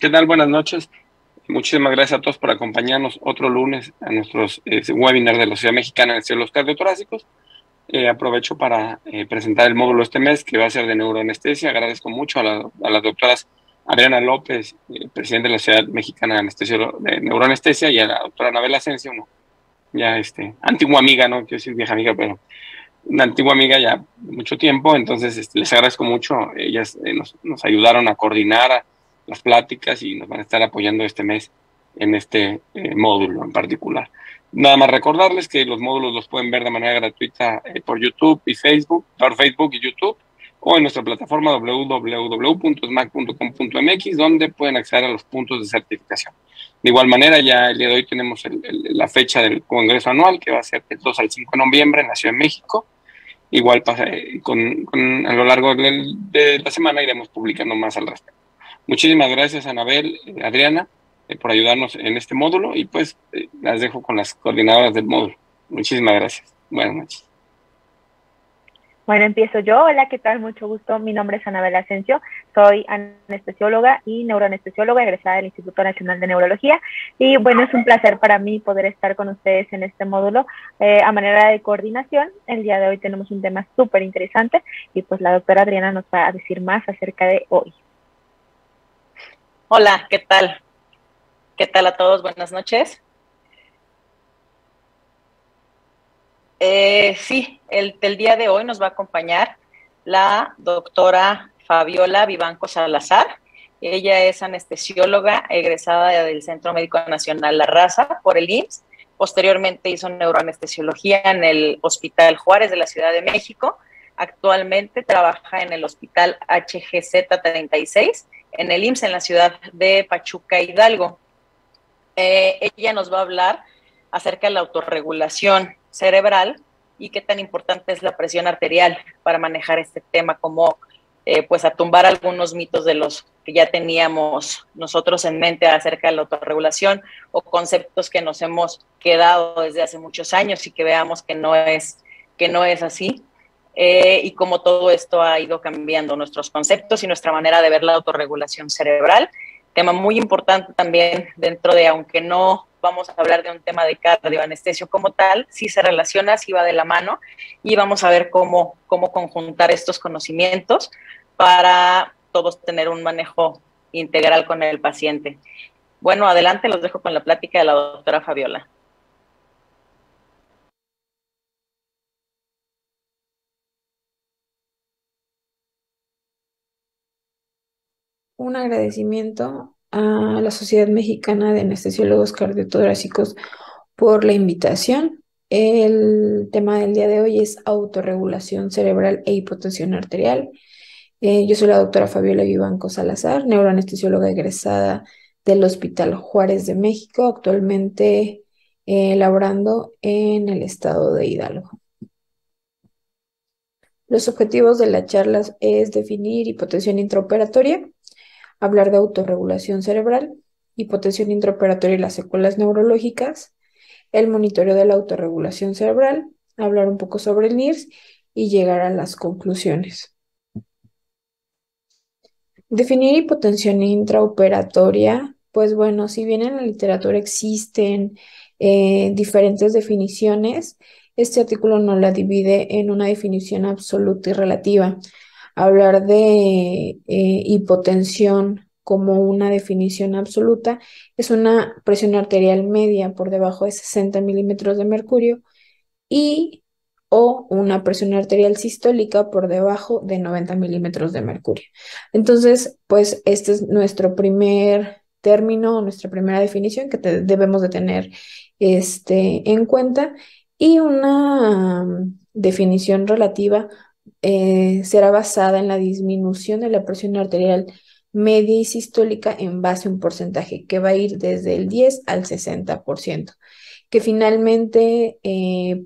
¿Qué tal? Buenas noches. Muchísimas gracias a todos por acompañarnos otro lunes a nuestros webinars de la Sociedad Mexicana de los Cardiotorácicos. Aprovecho para presentar el módulo este mes que va a ser de neuroanestesia. Agradezco mucho a las doctoras Adriana López, presidente de la Sociedad Mexicana de Neuroanestesia, y a la doctora Anabel Asensio, ya antigua amiga, no quiero decir vieja amiga, pero una antigua amiga ya de mucho tiempo. Entonces les agradezco mucho. Ellas nos ayudaron a coordinar las pláticas y nos van a estar apoyando este mes en este módulo en particular. Nada más recordarles que los módulos los pueden ver de manera gratuita por YouTube y Facebook, por Facebook y YouTube, o en nuestra plataforma www.smac.com.mx, donde pueden acceder a los puntos de certificación. De igual manera, ya el día de hoy tenemos la fecha del Congreso Anual, que va a ser del 2 al 5 de noviembre en la Ciudad de México. Igual a lo largo de la semana iremos publicando más al respecto. Muchísimas gracias, Anabel, Adriana, por ayudarnos en este módulo, y pues las dejo con las coordinadoras del módulo. Muchísimas gracias. Buenas noches. Bueno, empiezo yo. Hola, ¿qué tal? Mucho gusto. Mi nombre es Anabel Asensio. Soy anestesióloga y neuroanestesióloga egresada del Instituto Nacional de Neurología. Y bueno, es un placer para mí poder estar con ustedes en este módulo a manera de coordinación. El día de hoy tenemos un tema súper interesante y pues la doctora Adriana nos va a decir más acerca de hoy. Hola, ¿qué tal? ¿Qué tal a todos? Buenas noches. Sí, el día de hoy nos va a acompañar la doctora Fabiola Vivanco Salazar. Ella es anestesióloga egresada del Centro Médico Nacional La Raza por el IMSS. Posteriormente hizo neuroanestesiología en el Hospital Juárez de la Ciudad de México. Actualmente trabaja en el Hospital HGZ 36 en el IMSS en la ciudad de Pachuca, Hidalgo. Ella nos va a hablar acerca de la autorregulación cerebral y qué tan importante es la presión arterial para manejar este tema, como pues a tumbar algunos mitos de los que ya teníamos nosotros en mente acerca de la autorregulación o conceptos que nos hemos quedado desde hace muchos años y que veamos que no es así. Y cómo todo esto ha ido cambiando nuestros conceptos y nuestra manera de ver la autorregulación cerebral. Tema muy importante también dentro de, aunque no vamos a hablar de un tema de cardioanestesio como tal, sí se relaciona, sí va de la mano, y vamos a ver cómo conjuntar estos conocimientos para todos tener un manejo integral con el paciente. Bueno, adelante, los dejo con la plática de la doctora Fabiola. Un agradecimiento a la Sociedad Mexicana de Anestesiólogos Cardiotorácicos por la invitación. El tema del día de hoy es autorregulación cerebral e hipotensión arterial. Yo soy la doctora Fabiola Vivanco Salazar, neuroanestesióloga egresada del Hospital Juárez de México, actualmente laborando en el estado de Hidalgo. Los objetivos de la charla es definir hipotensión intraoperatoria, hablar de autorregulación cerebral, hipotensión intraoperatoria y las secuelas neurológicas, el monitoreo de la autorregulación cerebral, hablar un poco sobre el NIRS y llegar a las conclusiones. Definir hipotensión intraoperatoria, pues bueno, si bien en la literatura existen diferentes definiciones, este artículo no la divide en una definición absoluta y relativa. Hablar de hipotensión como una definición absoluta es una presión arterial media por debajo de 60 milímetros de mercurio o una presión arterial sistólica por debajo de 90 milímetros de mercurio. Entonces, pues este es nuestro primer término, nuestra primera definición que debemos de tener en cuenta, y una definición relativa será basada en la disminución de la presión arterial media y sistólica en base a un porcentaje que va a ir desde el 10 al 60%, que finalmente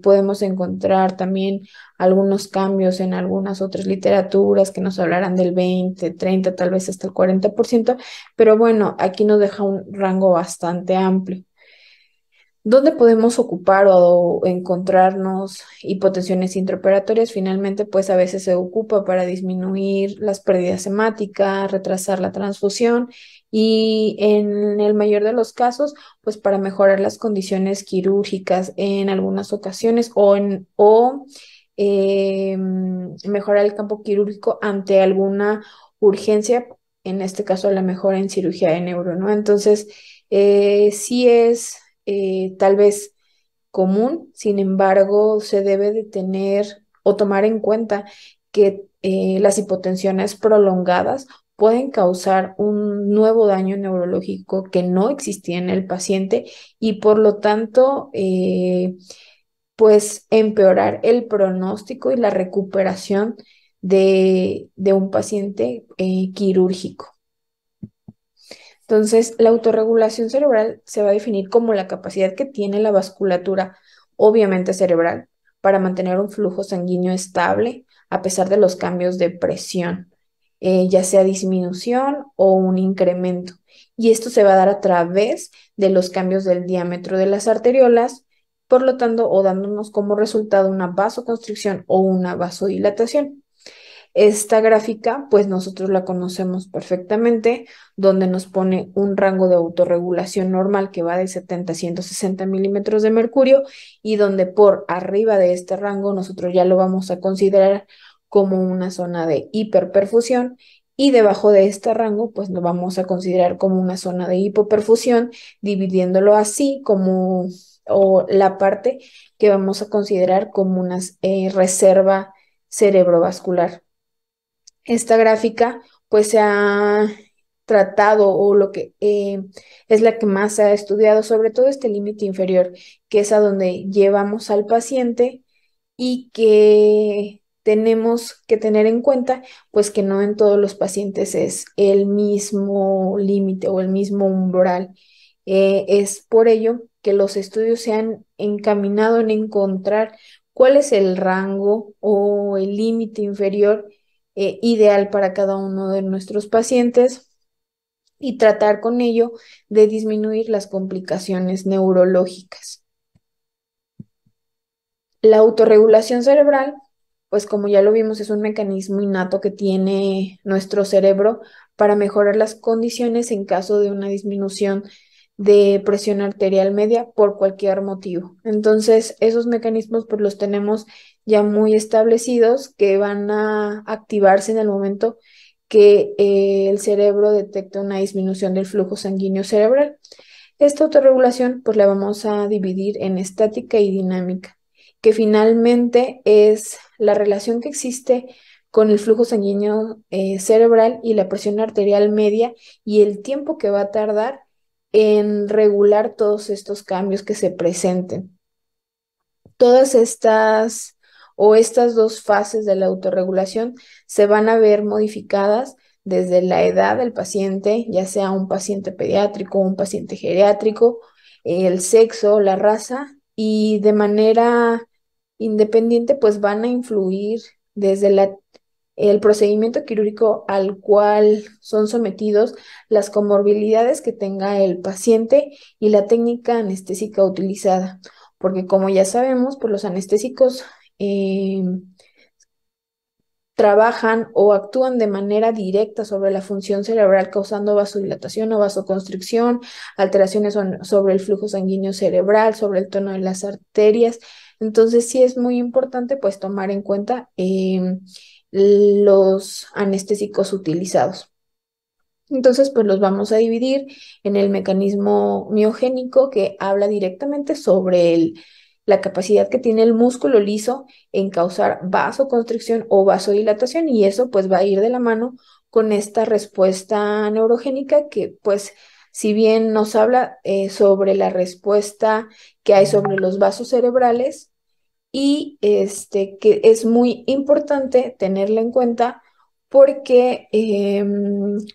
podemos encontrar también algunos cambios en algunas otras literaturas que nos hablarán del 20, 30, tal vez hasta el 40%, pero bueno, aquí nos deja un rango bastante amplio. ¿Dónde podemos ocupar o encontrarnos hipotensiones intraoperatorias? Finalmente, pues a veces se ocupa para disminuir las pérdidas hemáticas, retrasar la transfusión y en el mayor de los casos, pues para mejorar las condiciones quirúrgicas en algunas ocasiones mejorar el campo quirúrgico ante alguna urgencia, en este caso la mejora en cirugía de neuro, ¿no? Entonces, sí es tal vez común, sin embargo, se debe de tener o tomar en cuenta que las hipotensiones prolongadas pueden causar un nuevo daño neurológico que no existía en el paciente y por lo tanto, pues empeorar el pronóstico y la recuperación de un paciente quirúrgico. Entonces, la autorregulación cerebral se va a definir como la capacidad que tiene la vasculatura, obviamente cerebral, para mantener un flujo sanguíneo estable a pesar de los cambios de presión, ya sea disminución o un incremento. Y esto se va a dar a través de los cambios del diámetro de las arteriolas, por lo tanto, o dándonos como resultado una vasoconstricción o una vasodilatación. Esta gráfica, pues nosotros la conocemos perfectamente, donde nos pone un rango de autorregulación normal que va de 70 a 160 milímetros de mercurio y donde por arriba de este rango nosotros ya lo vamos a considerar como una zona de hiperperfusión y debajo de este rango pues lo vamos a considerar como una zona de hipoperfusión, dividiéndolo así como o la parte que vamos a considerar como una reserva cerebrovascular. Esta gráfica pues se ha tratado o lo que es la que más se ha estudiado, sobre todo este límite inferior, que es a donde llevamos al paciente y que tenemos que tener en cuenta pues que no en todos los pacientes es el mismo límite o el mismo umbral. Es por ello que los estudios se han encaminado en encontrar cuál es el rango o el límite inferior ideal para cada uno de nuestros pacientes y tratar con ello de disminuir las complicaciones neurológicas. La autorregulación cerebral, pues como ya lo vimos, es un mecanismo innato que tiene nuestro cerebro para mejorar las condiciones en caso de una disminución de presión arterial media por cualquier motivo. Entonces, esos mecanismos pues los tenemos ya muy establecidos que van a activarse en el momento que el cerebro detecta una disminución del flujo sanguíneo cerebral. Esta autorregulación pues la vamos a dividir en estática y dinámica, que finalmente es la relación que existe con el flujo sanguíneo cerebral y la presión arterial media y el tiempo que va a tardar en regular todos estos cambios que se presenten. Todas estas o estas dos fases de la autorregulación se van a ver modificadas desde la edad del paciente, ya sea un paciente pediátrico o un paciente geriátrico, el sexo, la raza, y de manera independiente, pues van a influir desde el procedimiento quirúrgico al cual son sometidos, las comorbilidades que tenga el paciente y la técnica anestésica utilizada, porque como ya sabemos, pues los anestésicos trabajan o actúan de manera directa sobre la función cerebral, causando vasodilatación o vasoconstricción, alteraciones sobre el flujo sanguíneo cerebral, sobre el tono de las arterias. Entonces, sí es muy importante pues tomar en cuenta los anestésicos utilizados. Entonces, pues los vamos a dividir en el mecanismo miogénico que habla directamente sobre la capacidad que tiene el músculo liso en causar vasoconstricción o vasodilatación y eso pues va a ir de la mano con esta respuesta neurogénica que pues si bien nos habla sobre la respuesta que hay sobre los vasos cerebrales y que es muy importante tenerla en cuenta porque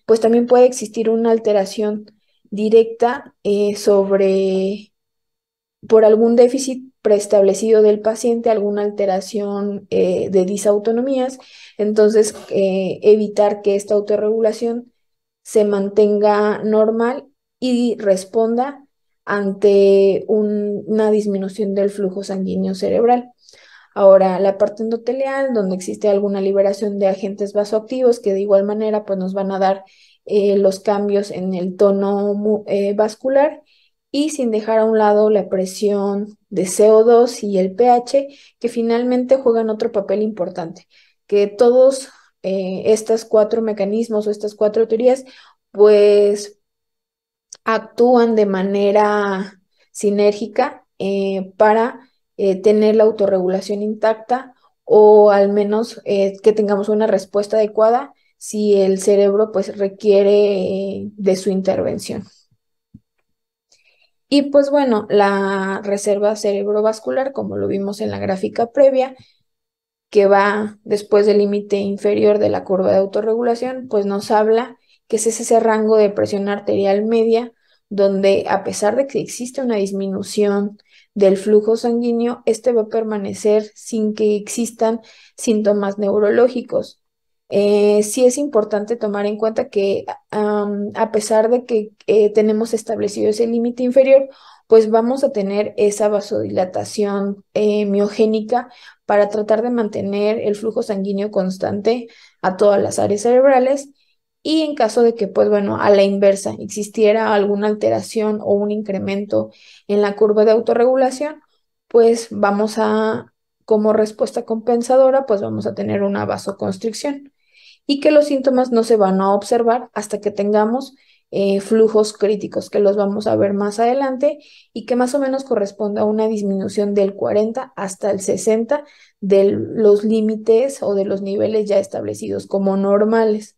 pues también puede existir una alteración directa por algún déficit preestablecido del paciente, alguna alteración de disautonomías, entonces evitar que esta autorregulación se mantenga normal y responda ante una disminución del flujo sanguíneo cerebral. Ahora, la parte endotelial, donde existe alguna liberación de agentes vasoactivos que de igual manera pues, nos van a dar los cambios en el tono vascular, y sin dejar a un lado la presión de CO2 y el pH, que finalmente juegan otro papel importante, que todos estos cuatro mecanismos o estas cuatro teorías pues actúan de manera sinérgica para tener la autorregulación intacta, o al menos que tengamos una respuesta adecuada si el cerebro pues requiere de su intervención. Y pues bueno, la reserva cerebrovascular, como lo vimos en la gráfica previa, que va después del límite inferior de la curva de autorregulación, pues nos habla que es ese rango de presión arterial media, donde a pesar de que existe una disminución del flujo sanguíneo, este va a permanecer sin que existan síntomas neurológicos. Sí es importante tomar en cuenta que a pesar de que tenemos establecido ese límite inferior, pues vamos a tener esa vasodilatación miogénica para tratar de mantener el flujo sanguíneo constante a todas las áreas cerebrales. Y en caso de que, pues bueno, a la inversa existiera alguna alteración o un incremento en la curva de autorregulación, pues vamos a, como respuesta compensadora, pues vamos a tener una vasoconstricción, y que los síntomas no se van a observar hasta que tengamos flujos críticos, que los vamos a ver más adelante, y que más o menos corresponde a una disminución del 40 hasta el 60 de los límites o de los niveles ya establecidos como normales.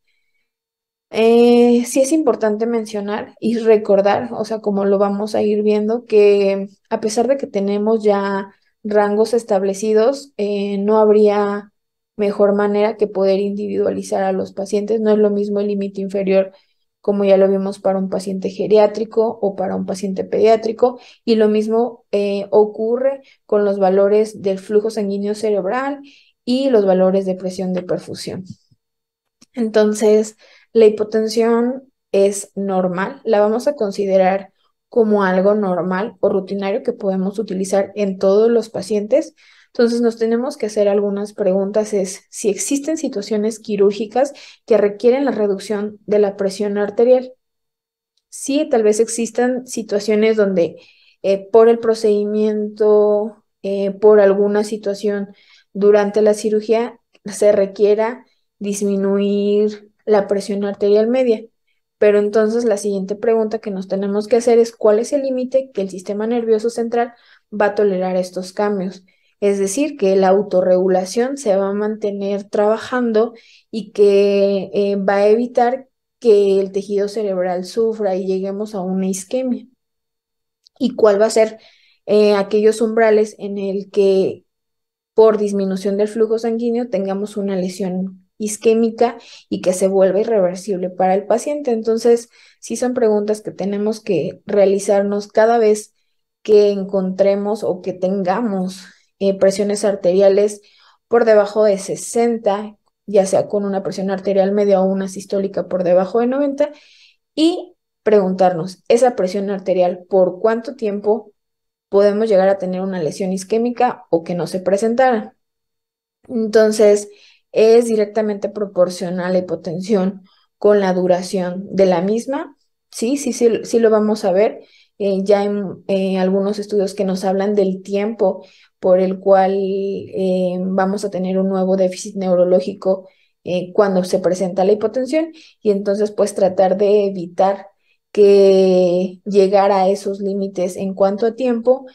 Sí es importante mencionar y recordar, o sea, como lo vamos a ir viendo, que a pesar de que tenemos ya rangos establecidos, no habría mejor manera que poder individualizar a los pacientes. No es lo mismo el límite inferior, como ya lo vimos, para un paciente geriátrico o para un paciente pediátrico, y lo mismo ocurre con los valores del flujo sanguíneo cerebral y los valores de presión de perfusión. Entonces, la hipotensión es normal, la vamos a considerar como algo normal o rutinario que podemos utilizar en todos los pacientes. Entonces, nos tenemos que hacer algunas preguntas: es si existen situaciones quirúrgicas que requieren la reducción de la presión arterial. Sí, tal vez existan situaciones donde por el procedimiento, por alguna situación durante la cirugía, se requiera disminuir la presión arterial media. Pero entonces la siguiente pregunta que nos tenemos que hacer es: ¿cuál es el límite que el sistema nervioso central va a tolerar estos cambios? Es decir, que la autorregulación se va a mantener trabajando y que va a evitar que el tejido cerebral sufra y lleguemos a una isquemia. ¿Y cuál va a ser aquellos umbrales en el que por disminución del flujo sanguíneo tengamos una lesión isquémica y que se vuelva irreversible para el paciente? Entonces, sí son preguntas que tenemos que realizarnos cada vez que encontremos o que tengamos presiones arteriales por debajo de 60, ya sea con una presión arterial media o una sistólica por debajo de 90, y preguntarnos: esa presión arterial, ¿por cuánto tiempo podemos llegar a tener una lesión isquémica o que no se presentara? Entonces, es directamente proporcional la hipotensión con la duración de la misma. Sí, sí, sí, sí lo vamos a ver. Ya en algunos estudios que nos hablan del tiempo por el cual vamos a tener un nuevo déficit neurológico cuando se presenta la hipotensión, y entonces pues tratar de evitar que llegar a esos límites en cuanto a tiempo,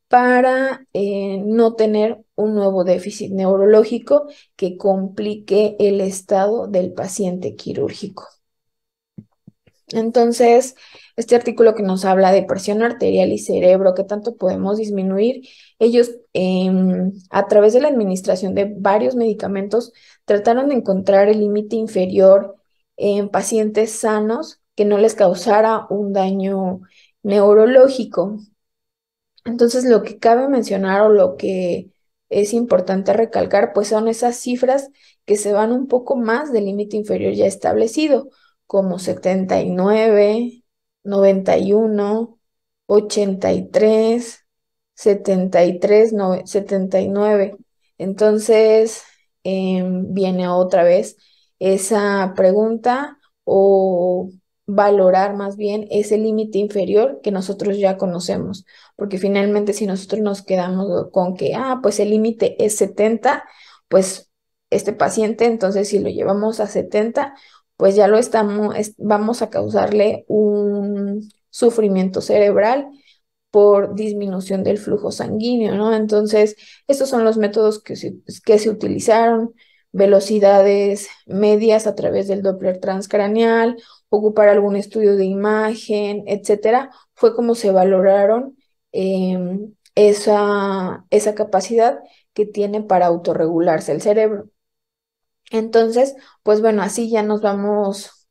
para no tener un nuevo déficit neurológico que complique el estado del paciente quirúrgico. Entonces, este artículo que nos habla de presión arterial y cerebro, qué tanto podemos disminuir, ellos a través de la administración de varios medicamentos trataron de encontrar el límite inferior en pacientes sanos que no les causara un daño neurológico. Entonces, lo que cabe mencionar o lo que es importante recalcar, pues son esas cifras que se van un poco más del límite inferior ya establecido, como 79, 91, 83, 73, 79. Entonces, viene otra vez esa pregunta o valorar más bien ese límite inferior que nosotros ya conocemos, porque finalmente si nosotros nos quedamos con que, pues el límite es 70, pues este paciente, entonces si lo llevamos a 70, pues ya lo vamos a causarle un sufrimiento cerebral por disminución del flujo sanguíneo, ¿no? Entonces, estos son los métodos que se utilizaron: velocidades medias a través del Doppler transcraneal, ocupar algún estudio de imagen, etcétera. Fue como se valoraron esa capacidad que tiene para autorregularse el cerebro. Entonces, pues bueno, así ya no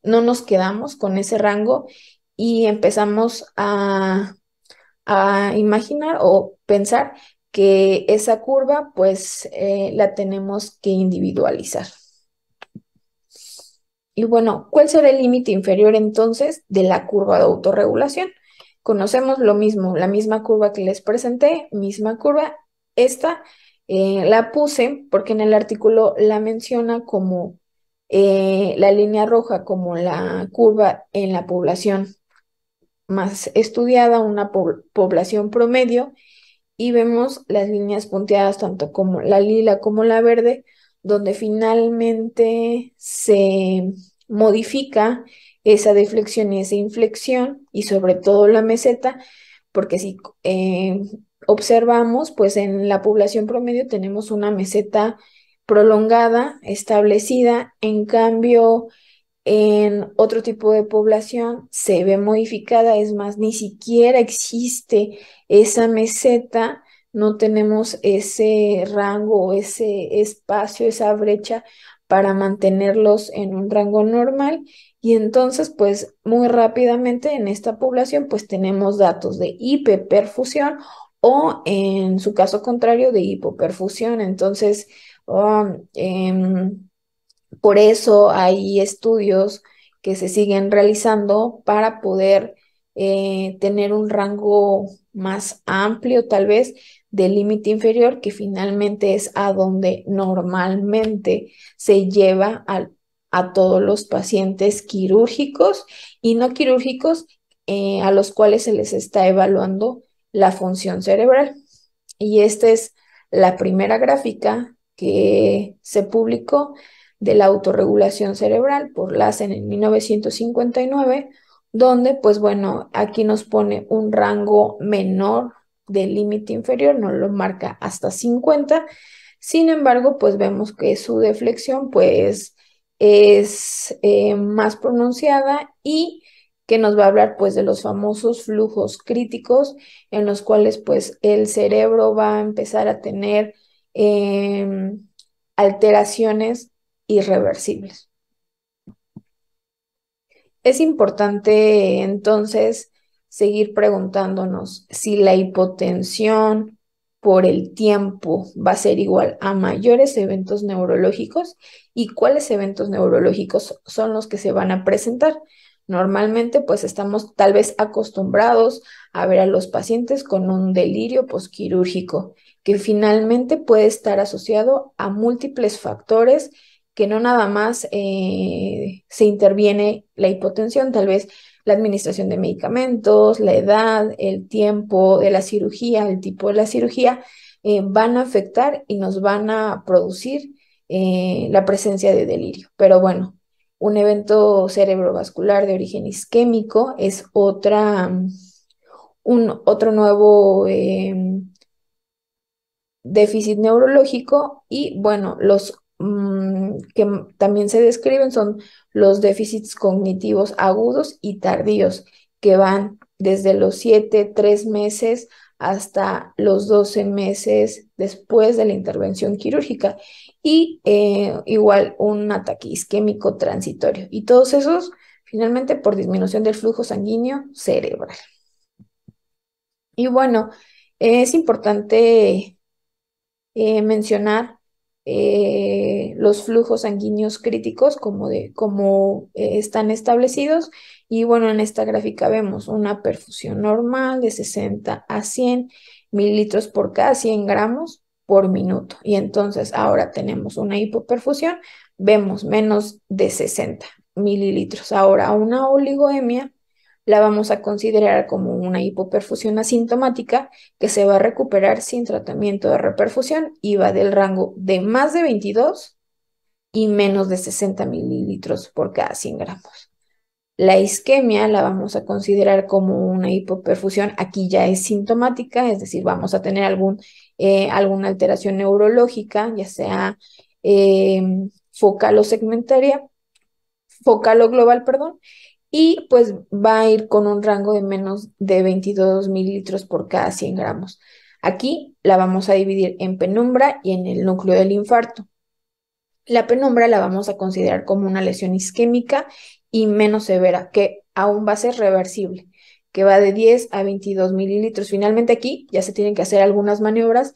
nos quedamos con ese rango y empezamos a imaginar o pensar que esa curva pues la tenemos que individualizar. Y bueno, ¿cuál será el límite inferior entonces de la curva de autorregulación? Conocemos lo mismo, la misma curva que les presenté, misma curva. Esta la puse porque en el artículo la menciona como la línea roja, como la curva en la población más estudiada, una población promedio, y vemos las líneas punteadas, tanto como la lila como la verde, donde finalmente se modifica esa deflexión y esa inflexión, y sobre todo la meseta, porque si observamos, pues en la población promedio tenemos una meseta prolongada, establecida. En cambio, en otro tipo de población se ve modificada, es más, ni siquiera existe esa meseta, no tenemos ese rango, ese espacio, esa brecha para mantenerlos en un rango normal. Y entonces, pues muy rápidamente en esta población, pues tenemos datos de hiperperfusión o en su caso contrario de hipoperfusión. Entonces, por eso hay estudios que se siguen realizando para poder tener un rango más amplio, tal vez, del límite inferior, que finalmente es a donde normalmente se lleva a todos los pacientes quirúrgicos y no quirúrgicos, a los cuales se les está evaluando la función cerebral. Y esta es la primera gráfica que se publicó de la autorregulación cerebral por Lassen en 1959, donde, pues bueno, aquí nos pone un rango menor del límite inferior, nos lo marca hasta 50. Sin embargo, pues vemos que su deflexión, pues, es más pronunciada, y que nos va a hablar, pues, de los famosos flujos críticos en los cuales, pues, el cerebro va a empezar a tener alteraciones irreversibles. Es importante entonces seguir preguntándonos si la hipotensión por el tiempo va a ser igual a mayores eventos neurológicos, y cuáles eventos neurológicos son los que se van a presentar. Normalmente pues estamos tal vez acostumbrados a ver a los pacientes con un delirio posquirúrgico, que finalmente puede estar asociado a múltiples factores, que no nada más se interviene la hipotensión, tal vez la administración de medicamentos, la edad, el tiempo de la cirugía, el tipo de la cirugía, van a afectar y nos van a producir la presencia de delirio. Pero bueno, un evento cerebrovascular de origen isquémico es otro nuevo déficit neurológico. Y bueno, los que también se describen son los déficits cognitivos agudos y tardíos, que van desde los 3 meses hasta los 12 meses después de la intervención quirúrgica, y igual un ataque isquémico transitorio, y todos esos finalmente por disminución del flujo sanguíneo cerebral. Y bueno, es importante mencionar los flujos sanguíneos críticos como están establecidos. Y bueno, en esta gráfica vemos una perfusión normal de 60 a 100 mililitros por cada 100 gramos por minuto. Y entonces ahora tenemos una hipoperfusión, vemos menos de 60 mililitros. Ahora una oligoemia la vamos a considerar como una hipoperfusión asintomática que se va a recuperar sin tratamiento de reperfusión y va del rango de más de 22 y menos de 60 mililitros por cada 100 gramos. La isquemia la vamos a considerar como una hipoperfusión, aquí ya es sintomática, es decir, vamos a tener alguna alteración neurológica, ya sea focal o segmentaria, focal o global, perdón, y pues va a ir con un rango de menos de 22 mililitros por cada 100 gramos. Aquí la vamos a dividir en penumbra y en el núcleo del infarto. La penumbra la vamos a considerar como una lesión isquémica y menos severa, que aún va a ser reversible, que va de 10 a 22 mililitros. Finalmente aquí ya se tienen que hacer algunas maniobras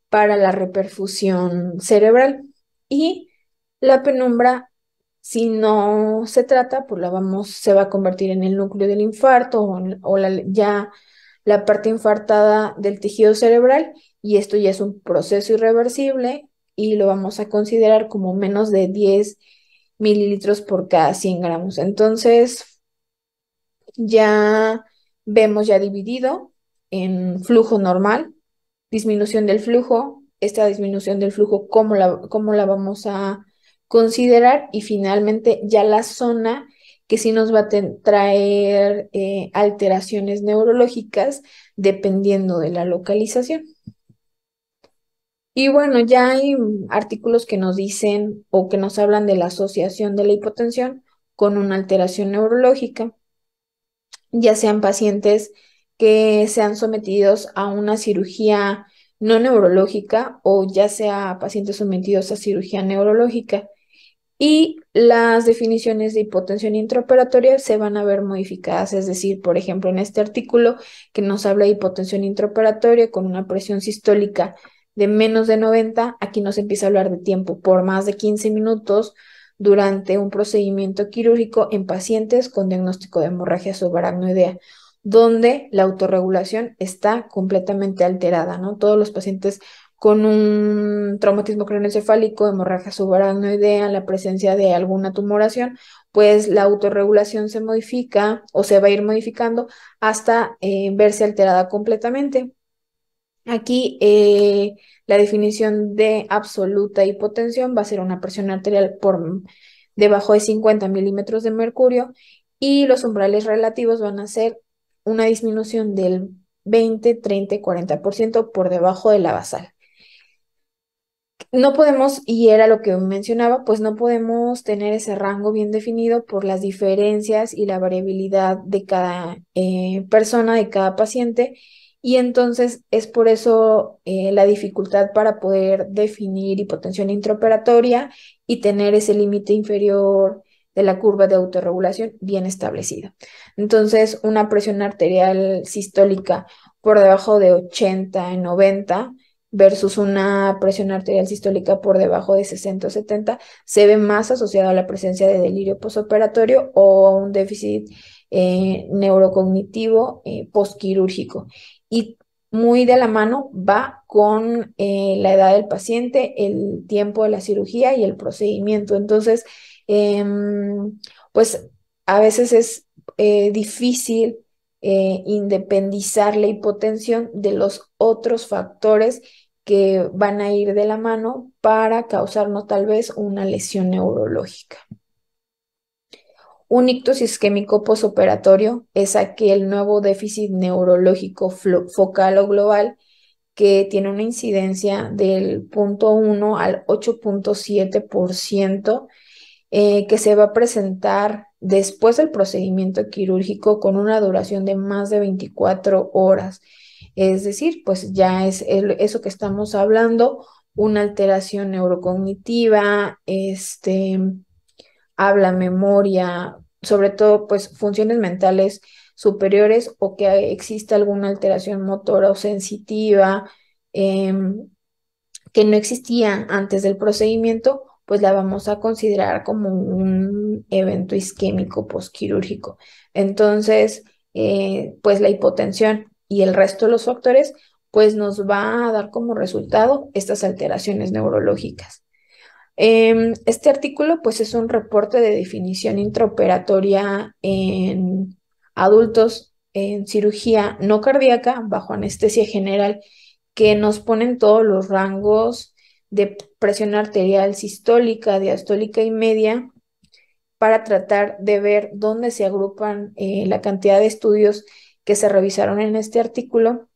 para la reperfusión cerebral. Y la penumbra, si no se trata, pues se va a convertir en el núcleo del infarto o ya la parte infartada del tejido cerebral, y esto ya es un proceso irreversible y lo vamos a considerar como menos de 10 mililitros por cada 100 gramos. Entonces, ya vemos ya dividido en flujo normal, disminución del flujo, esta disminución del flujo, cómo la vamos a considerar, y finalmente ya la zona que sí nos va a traer alteraciones neurológicas dependiendo de la localización. Y bueno, ya hay artículos que nos dicen o que nos hablan de la asociación de la hipotensión con una alteración neurológica, ya sean pacientes que sean sometidos a una cirugía no neurológica o ya sea pacientes sometidos a cirugía neurológica. Y las definiciones de hipotensión intraoperatoria se van a ver modificadas, es decir, por ejemplo, en este artículo que nos habla de hipotensión intraoperatoria con una presión sistólica de menos de 90, aquí nos empieza a hablar de tiempo por más de 15 minutos durante un procedimiento quirúrgico en pacientes con diagnóstico de hemorragia subaracnoidea, donde la autorregulación está completamente alterada, ¿no? Todos los pacientes con un traumatismo craneoencefálico, hemorragia subaracnoidea, la presencia de alguna tumoración, pues la autorregulación se modifica o se va a ir modificando hasta verse alterada completamente. Aquí la definición de absoluta hipotensión va a ser una presión arterial por debajo de 50 milímetros de mercurio, y los umbrales relativos van a ser una disminución del 20, 30 y 40% por debajo de la basal. No podemos, y era lo que mencionaba, pues no podemos tener ese rango bien definido por las diferencias y la variabilidad de cada persona, de cada paciente, y entonces es por eso la dificultad para poder definir hipotensión intraoperatoria y tener ese límite inferior de la curva de autorregulación bien establecida. Entonces, una presión arterial sistólica por debajo de 80 en 90 versus una presión arterial sistólica por debajo de 60 o 70 se ve más asociado a la presencia de delirio posoperatorio o a un déficit neurocognitivo postquirúrgico. Y muy de la mano va con la edad del paciente, el tiempo de la cirugía y el procedimiento. Entonces, pues a veces es difícil independizar la hipotensión de los otros factores que van a ir de la mano para causarnos tal vez una lesión neurológica. Un ictus isquémico posoperatorio es aquel nuevo déficit neurológico focal o global que tiene una incidencia del 0.1 al 8.7%, que se va a presentar después del procedimiento quirúrgico con una duración de más de 24 horas. Es decir, pues ya es eso que estamos hablando, una alteración neurocognitiva, habla, memoria, sobre todo pues funciones mentales superiores, o que exista alguna alteración motora o sensitiva, que no existía antes del procedimiento, pues la vamos a considerar como un evento isquémico postquirúrgico. Entonces, pues la hipotensión y el resto de los factores, pues nos va a dar como resultado estas alteraciones neurológicas. Este artículo, pues es un reporte de definición intraoperatoria en adultos en cirugía no cardíaca bajo anestesia general, que nos ponen todos los rangos de presión arterial sistólica, diastólica y media para tratar de ver dónde se agrupan la cantidad de estudios que se revisaron en este artículo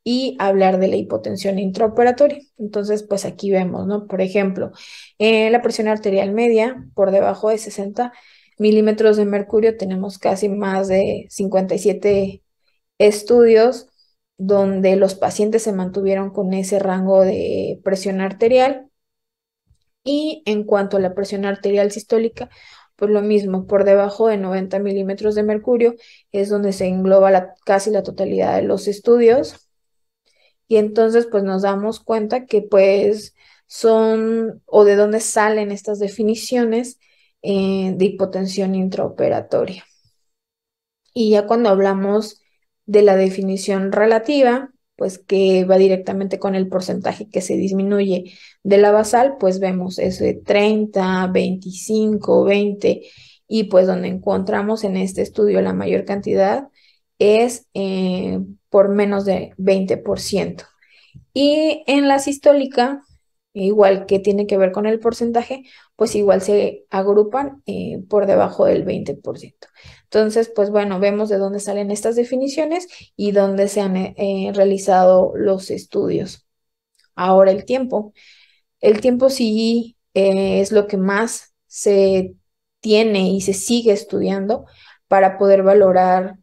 y hablar de la hipotensión intraoperatoria. Entonces, pues aquí vemos, ¿no? Por ejemplo, la presión arterial media por debajo de 60 milímetros de mercurio, tenemos casi más de 57 estudios donde los pacientes se mantuvieron con ese rango de presión arterial. Y en cuanto a la presión arterial sistólica, pues lo mismo, por debajo de 90 milímetros de mercurio es donde se engloba casi la totalidad de los estudios. Y entonces pues nos damos cuenta que pues son o de dónde salen estas definiciones de hipotensión intraoperatoria. Y ya cuando hablamos de la definición relativa, pues que va directamente con el porcentaje que se disminuye de la basal, pues vemos ese 30, 25, 20, y pues donde encontramos en este estudio la mayor cantidad es por menos de 20%. Y en la sistólica, igual que tiene que ver con el porcentaje, pues igual se agrupan por debajo del 20%. Entonces, pues bueno, vemos de dónde salen estas definiciones y dónde se han realizado los estudios. Ahora el tiempo. El tiempo sí es lo que más se tiene y se sigue estudiando para poder valorar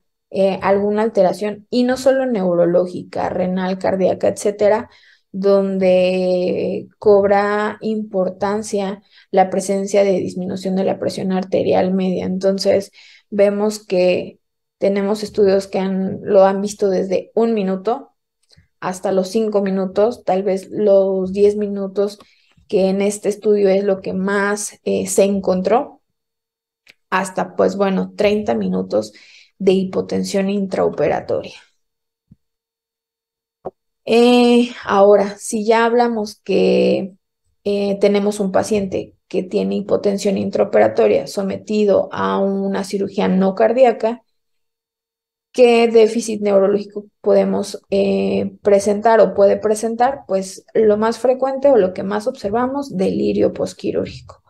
alguna alteración, y no solo neurológica, renal, cardíaca, etcétera, donde cobra importancia la presencia de disminución de la presión arterial media. Entonces, vemos que tenemos estudios que lo han visto desde 1 minuto hasta los 5 minutos, tal vez los 10 minutos, que en este estudio es lo que más se encontró, hasta pues bueno, 30 minutos de hipotensión intraoperatoria. Ahora, si ya hablamos que tenemos un paciente que tiene hipotensión intraoperatoria sometido a una cirugía no cardíaca, ¿qué déficit neurológico podemos presentar o puede presentar? Pues lo más frecuente o lo que más observamos, delirio postquirúrgico.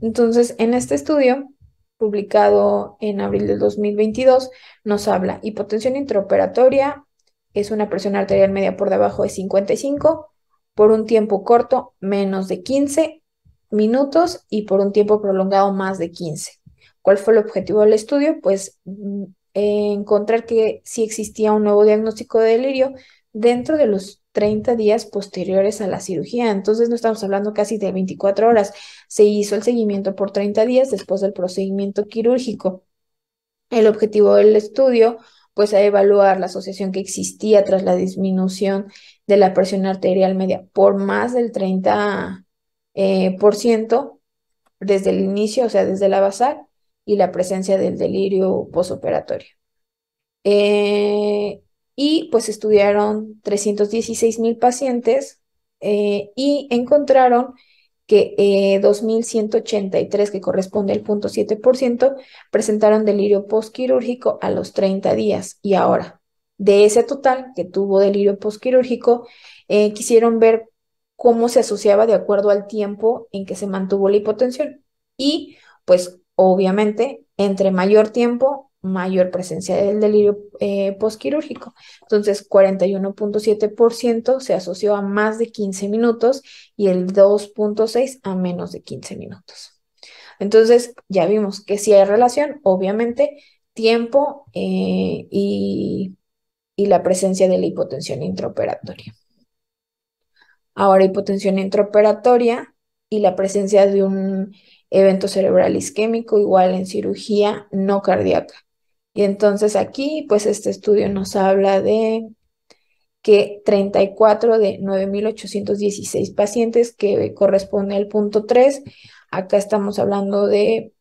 Entonces, en este estudio, publicado en abril del 2022, nos habla hipotensión intraoperatoria, es una presión arterial media por debajo de 55, por un tiempo corto, menos de 15 minutos, y por un tiempo prolongado, más de 15. ¿Cuál fue el objetivo del estudio? Pues encontrar que si existía un nuevo diagnóstico de delirio dentro de los 30 días posteriores a la cirugía. Entonces no estamos hablando casi de 24 horas. Se hizo el seguimiento por 30 días después del procedimiento quirúrgico. El objetivo del estudio, pues, a evaluar la asociación que existía tras la disminución de la presión arterial media por más del 30% desde el inicio, o sea, desde la basal, y la presencia del delirio posoperatorio. Y pues estudiaron 316,000 pacientes y encontraron que 2,183, que corresponde al 0,7%, presentaron delirio postquirúrgico a los 30 días. Y ahora, de ese total que tuvo delirio postquirúrgico, quisieron ver cómo se asociaba de acuerdo al tiempo en que se mantuvo la hipotensión. Y pues obviamente, entre mayor tiempo, mayor presencia del delirio postquirúrgico. Entonces, 41,7% se asoció a más de 15 minutos y el 2,6% a menos de 15 minutos. Entonces, ya vimos que sí hay relación, obviamente, tiempo y la presencia de la hipotensión intraoperatoria. Ahora, hipotensión intraoperatoria y la presencia de un evento cerebral isquémico, igual en cirugía no cardíaca. Y entonces aquí, pues este estudio nos habla de que 34 de 9.816 pacientes, que corresponde al punto 3. Acá estamos hablando de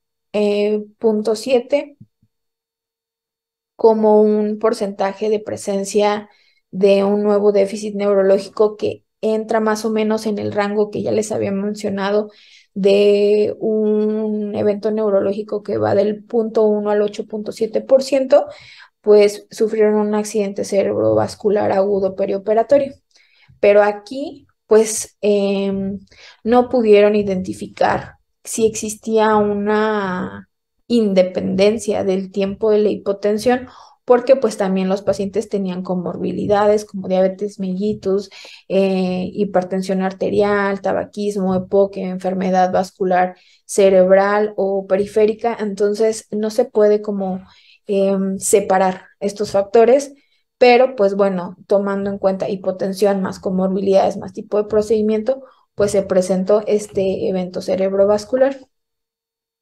punto 7 como un porcentaje de presencia de un nuevo déficit neurológico que entra más o menos en el rango que ya les había mencionado de un evento neurológico que va del 0.1 al 8.7%, pues sufrieron un accidente cerebrovascular agudo perioperatorio. Pero aquí, pues, no pudieron identificar si existía una independencia del tiempo de la hipotensión, porque pues también los pacientes tenían comorbilidades como diabetes mellitus, hipertensión arterial, tabaquismo, EPOC, enfermedad vascular cerebral o periférica. Entonces no se puede como separar estos factores, pero pues bueno, tomando en cuenta hipotensión más comorbilidades más tipo de procedimiento, pues se presentó este evento cerebrovascular.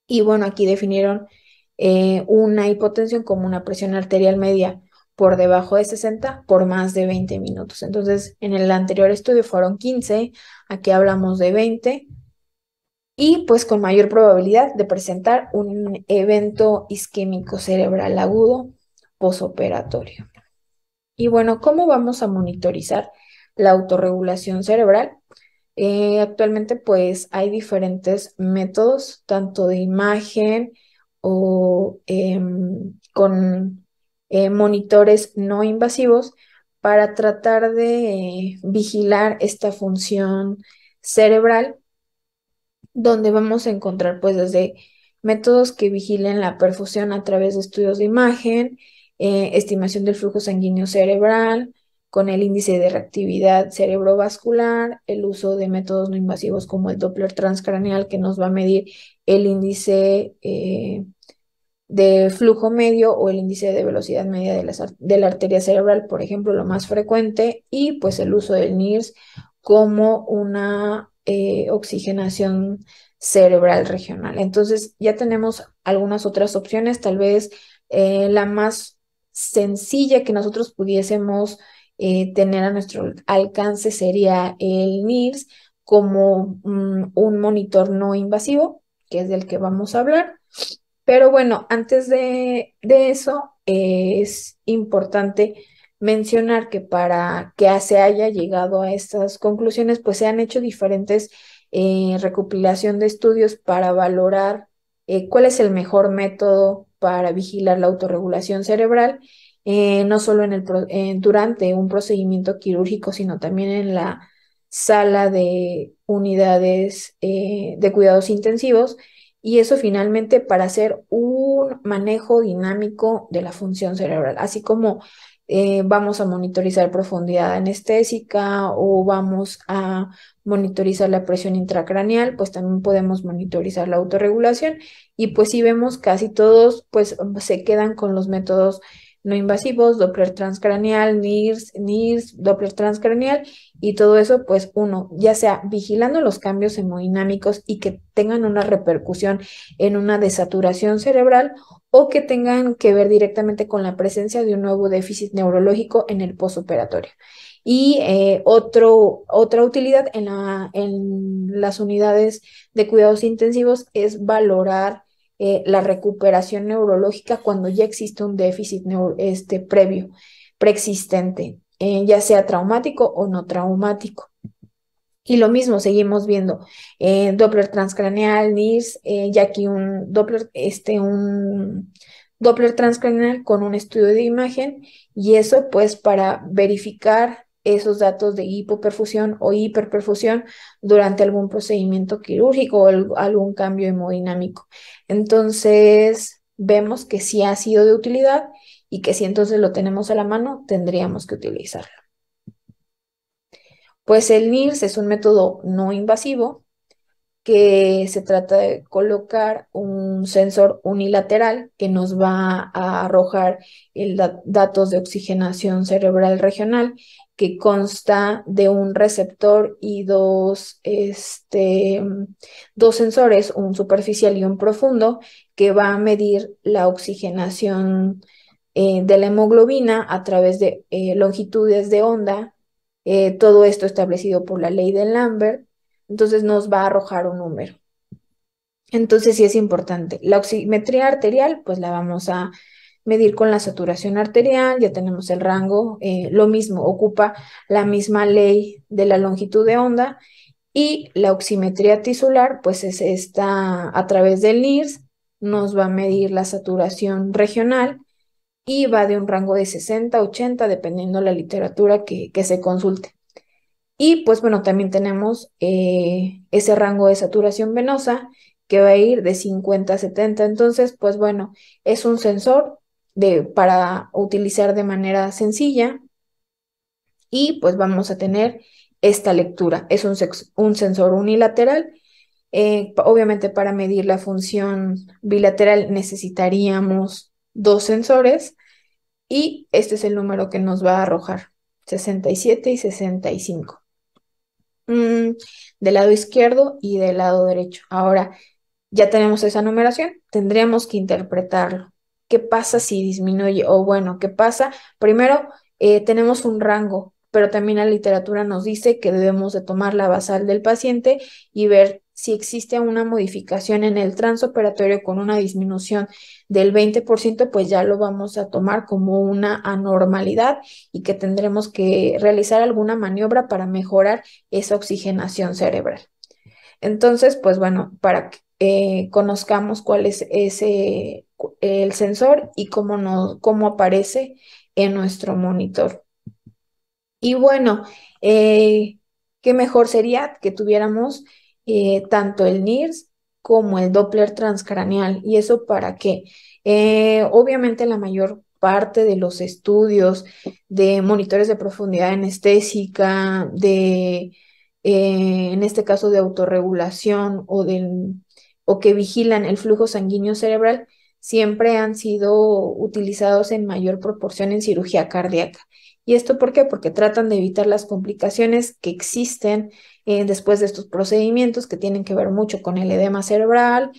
Y bueno, aquí definieron una hipotensión como una presión arterial media por debajo de 60 por más de 20 minutos. Entonces, en el anterior estudio fueron 15, aquí hablamos de 20, y pues con mayor probabilidad de presentar un evento isquémico cerebral agudo posoperatorio. Y bueno, ¿cómo vamos a monitorizar la autorregulación cerebral? Actualmente pues hay diferentes métodos, tanto de imagen o con monitores no invasivos para tratar de vigilar esta función cerebral, donde vamos a encontrar pues desde métodos que vigilen la perfusión a través de estudios de imagen, estimación del flujo sanguíneo cerebral, con el índice de reactividad cerebrovascular, el uso de métodos no invasivos como el Doppler transcraneal, que nos va a medir el índice de flujo medio o el índice de velocidad media de la arteria cerebral, por ejemplo, lo más frecuente, y pues el uso del NIRS como una oxigenación cerebral regional. Entonces ya tenemos algunas otras opciones, tal vez la más sencilla que nosotros pudiésemos tener a nuestro alcance sería el NIRS como un monitor no invasivo, que es del que vamos a hablar. Pero bueno, antes de eso, es importante mencionar que para que se haya llegado a estas conclusiones, pues se han hecho diferentes recopilación de estudios para valorar cuál es el mejor método para vigilar la autorregulación cerebral, no solo durante un procedimiento quirúrgico, sino también en la sala de unidades de cuidados intensivos, y eso finalmente para hacer un manejo dinámico de la función cerebral, así como vamos a monitorizar profundidad anestésica o vamos a monitorizar la presión intracraneal, pues también podemos monitorizar la autorregulación. Y pues si vemos, casi todos pues se quedan con los métodos no invasivos, Doppler transcraneal, NIRS, Doppler transcraneal, y todo eso, pues uno, ya sea vigilando los cambios hemodinámicos y que tengan una repercusión en una desaturación cerebral, o que tengan que ver directamente con la presencia de un nuevo déficit neurológico en el postoperatorio. Y otra utilidad en las unidades de cuidados intensivos es valorar la recuperación neurológica cuando ya existe un déficit previo, preexistente, ya sea traumático o no traumático. Y lo mismo, seguimos viendo Doppler transcraneal, NIRS, ya aquí un Doppler transcraneal con un estudio de imagen, y eso pues para verificar esos datos de hipoperfusión o hiperperfusión durante algún procedimiento quirúrgico o algún cambio hemodinámico. Entonces, vemos que sí ha sido de utilidad y que si entonces lo tenemos a la mano, tendríamos que utilizarlo. Pues el NIRS es un método no invasivo que se trata de colocar un sensor unilateral que nos va a arrojar datos de oxigenación cerebral regional, que consta de un receptor y dos sensores, un superficial y un profundo, que va a medir la oxigenación de la hemoglobina a través de longitudes de onda, todo esto establecido por la ley de Lambert, entonces nos va a arrojar un número. Entonces sí es importante. La oximetría arterial, pues la vamos a medir con la saturación arterial, ya tenemos el rango, lo mismo, ocupa la misma ley de la longitud de onda, y la oximetría tisular, pues es esta a través del NIRS, nos va a medir la saturación regional y va de un rango de 60 a 80, dependiendo la literatura que se consulte. Y pues bueno, también tenemos ese rango de saturación venosa que va a ir de 50 a 70. Entonces, pues bueno, es un sensor para utilizar de manera sencilla, y pues vamos a tener esta lectura. Es un sensor unilateral. Obviamente para medir la función bilateral necesitaríamos dos sensores, y este es el número que nos va a arrojar, 67 y 65. Del lado izquierdo y del lado derecho. Ahora, ya tenemos esa numeración, tendríamos que interpretarlo. ¿Qué pasa si disminuye? O bueno, ¿qué pasa? Primero, tenemos un rango, pero también la literatura nos dice que debemos de tomar la basal del paciente y ver si existe una modificación en el transoperatorio con una disminución del 20%, pues ya lo vamos a tomar como una anormalidad y que tendremos que realizar alguna maniobra para mejorar esa oxigenación cerebral. Entonces, pues bueno, para que conozcamos cuál es el sensor y cómo aparece en nuestro monitor. Y bueno, qué mejor sería que tuviéramos tanto el NIRS como el Doppler transcraneal. ¿Y eso para qué? Obviamente la mayor parte de los estudios de monitores de profundidad anestésica, en este caso de autorregulación o que vigilan el flujo sanguíneo cerebral, siempre han sido utilizados en mayor proporción en cirugía cardíaca. ¿Y esto por qué? Porque tratan de evitar las complicaciones que existen después de estos procedimientos, que tienen que ver mucho con el edema cerebral,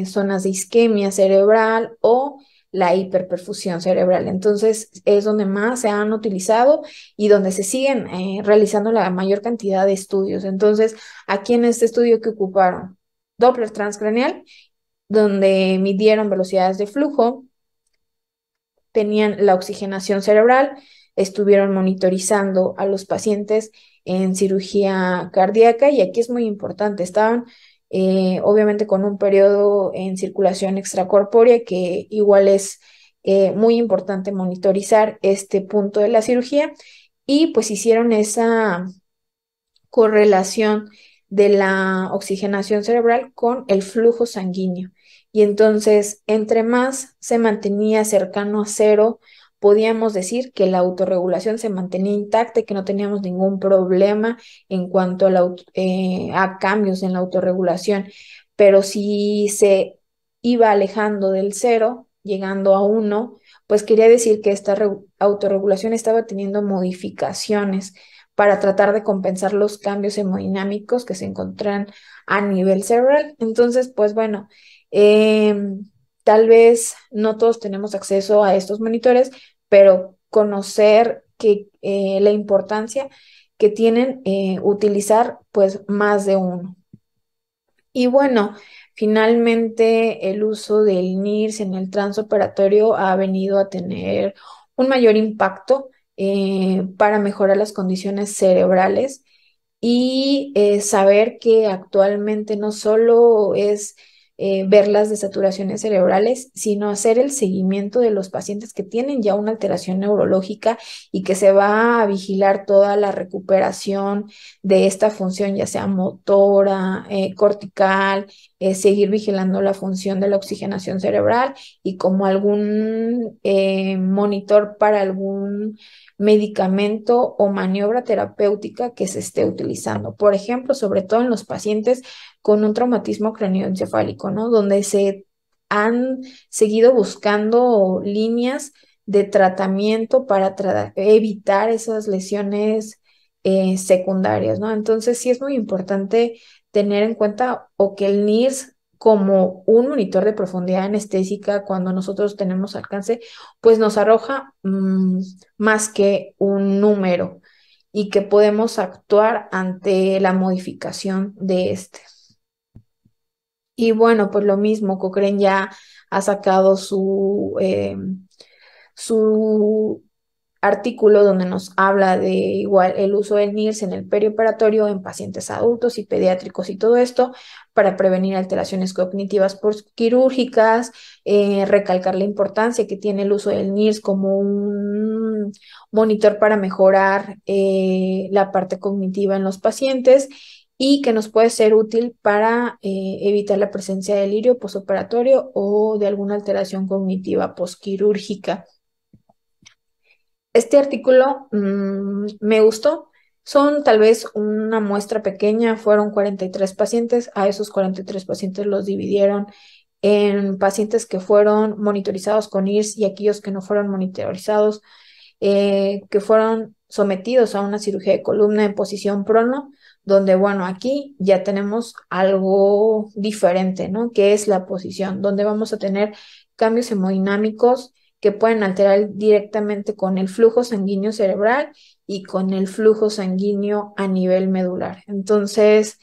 zonas de isquemia cerebral o la hiperperfusión cerebral. Entonces es donde más se han utilizado y donde se siguen realizando la mayor cantidad de estudios. Entonces, aquí en este estudio que ocuparon Doppler transcraneal, donde midieron velocidades de flujo, tenían la oxigenación cerebral, estuvieron monitorizando a los pacientes en cirugía cardíaca, y aquí es muy importante, estaban obviamente con un periodo en circulación extracorpórea, que igual es muy importante monitorizar este punto de la cirugía, y pues hicieron esa correlación de la oxigenación cerebral con el flujo sanguíneo. Y entonces, entre más se mantenía cercano a cero, podíamos decir que la autorregulación se mantenía intacta y que no teníamos ningún problema en cuanto a cambios en la autorregulación. Pero si se iba alejando del cero, llegando a uno, pues quería decir que esta autorregulación estaba teniendo modificaciones para tratar de compensar los cambios hemodinámicos que se encuentran a nivel cerebral. Entonces, pues bueno, tal vez no todos tenemos acceso a estos monitores, pero conocer la importancia que tienen utilizar pues más de uno. Y bueno, finalmente el uso del NIRS en el transoperatorio ha venido a tener un mayor impacto para mejorar las condiciones cerebrales, y saber que actualmente no solo es ver las desaturaciones cerebrales, sino hacer el seguimiento de los pacientes que tienen ya una alteración neurológica, y que se va a vigilar toda la recuperación de esta función, ya sea motora, cortical, seguir vigilando la función de la oxigenación cerebral, y como algún monitor para algún medicamento o maniobra terapéutica que se esté utilizando. Por ejemplo, sobre todo en los pacientes con un traumatismo craneoencefálico, ¿no? Donde se han seguido buscando líneas de tratamiento para evitar esas lesiones secundarias, ¿no? Entonces sí es muy importante tener en cuenta o que el NIRS como un monitor de profundidad anestésica cuando nosotros tenemos alcance, pues nos arroja más que un número y que podemos actuar ante la modificación de este. Y bueno, pues lo mismo, Cochrane ya ha sacado su artículo donde nos habla de igual el uso del NIRS en el perioperatorio en pacientes adultos y pediátricos y todo esto para prevenir alteraciones cognitivas postquirúrgicas, recalcar la importancia que tiene el uso del NIRS como un monitor para mejorar la parte cognitiva en los pacientes y que nos puede ser útil para evitar la presencia de delirio postoperatorio o de alguna alteración cognitiva postquirúrgica. Este artículo me gustó. Son tal vez una muestra pequeña, fueron 43 pacientes. A esos 43 pacientes los dividieron en pacientes que fueron monitorizados con IRS y aquellos que no fueron monitorizados, que fueron sometidos a una cirugía de columna en posición prono, donde, bueno, aquí ya tenemos algo diferente, ¿no? Que es la posición, donde vamos a tener cambios hemodinámicos que pueden alterar directamente con el flujo sanguíneo cerebral y con el flujo sanguíneo a nivel medular. Entonces,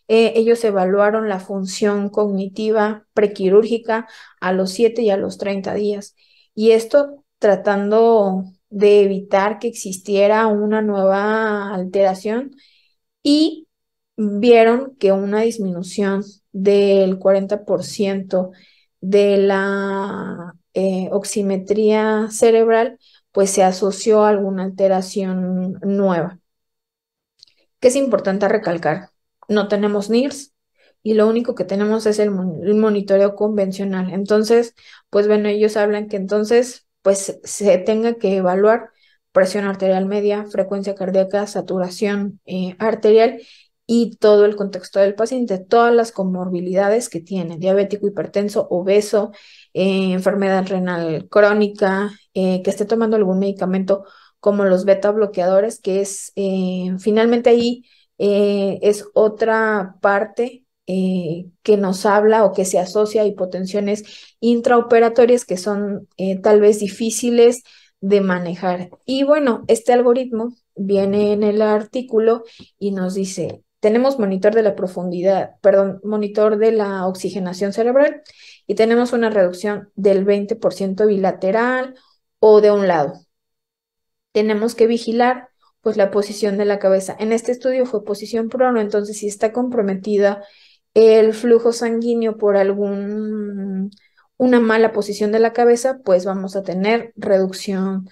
ellos evaluaron la función cognitiva prequirúrgica a los 7 y a los 30 días. Y esto tratando de evitar que existiera una nueva alteración y vieron que una disminución del 40% de la oximetría cerebral, pues se asoció a alguna alteración nueva. Que es importante recalcar, no tenemos NIRS y lo único que tenemos es el monitoreo convencional. Entonces, pues bueno, ellos hablan que entonces, pues se tenga que evaluar presión arterial media, frecuencia cardíaca, saturación arterial y todo el contexto del paciente, todas las comorbilidades que tiene, diabético, hipertenso, obeso, enfermedad renal crónica, que esté tomando algún medicamento como los beta bloqueadores, que es finalmente ahí es otra parte que nos habla o que se asocia a hipotensiones intraoperatorias que son tal vez difíciles de manejar. Y bueno, este algoritmo viene en el artículo y nos dice, tenemos monitor de la profundidad, perdón, monitor de la oxigenación cerebral y tenemos una reducción del 20% bilateral o de un lado. Tenemos que vigilar pues la posición de la cabeza. En este estudio fue posición prono, entonces si está comprometida el flujo sanguíneo por una mala posición de la cabeza, pues vamos a tener reducción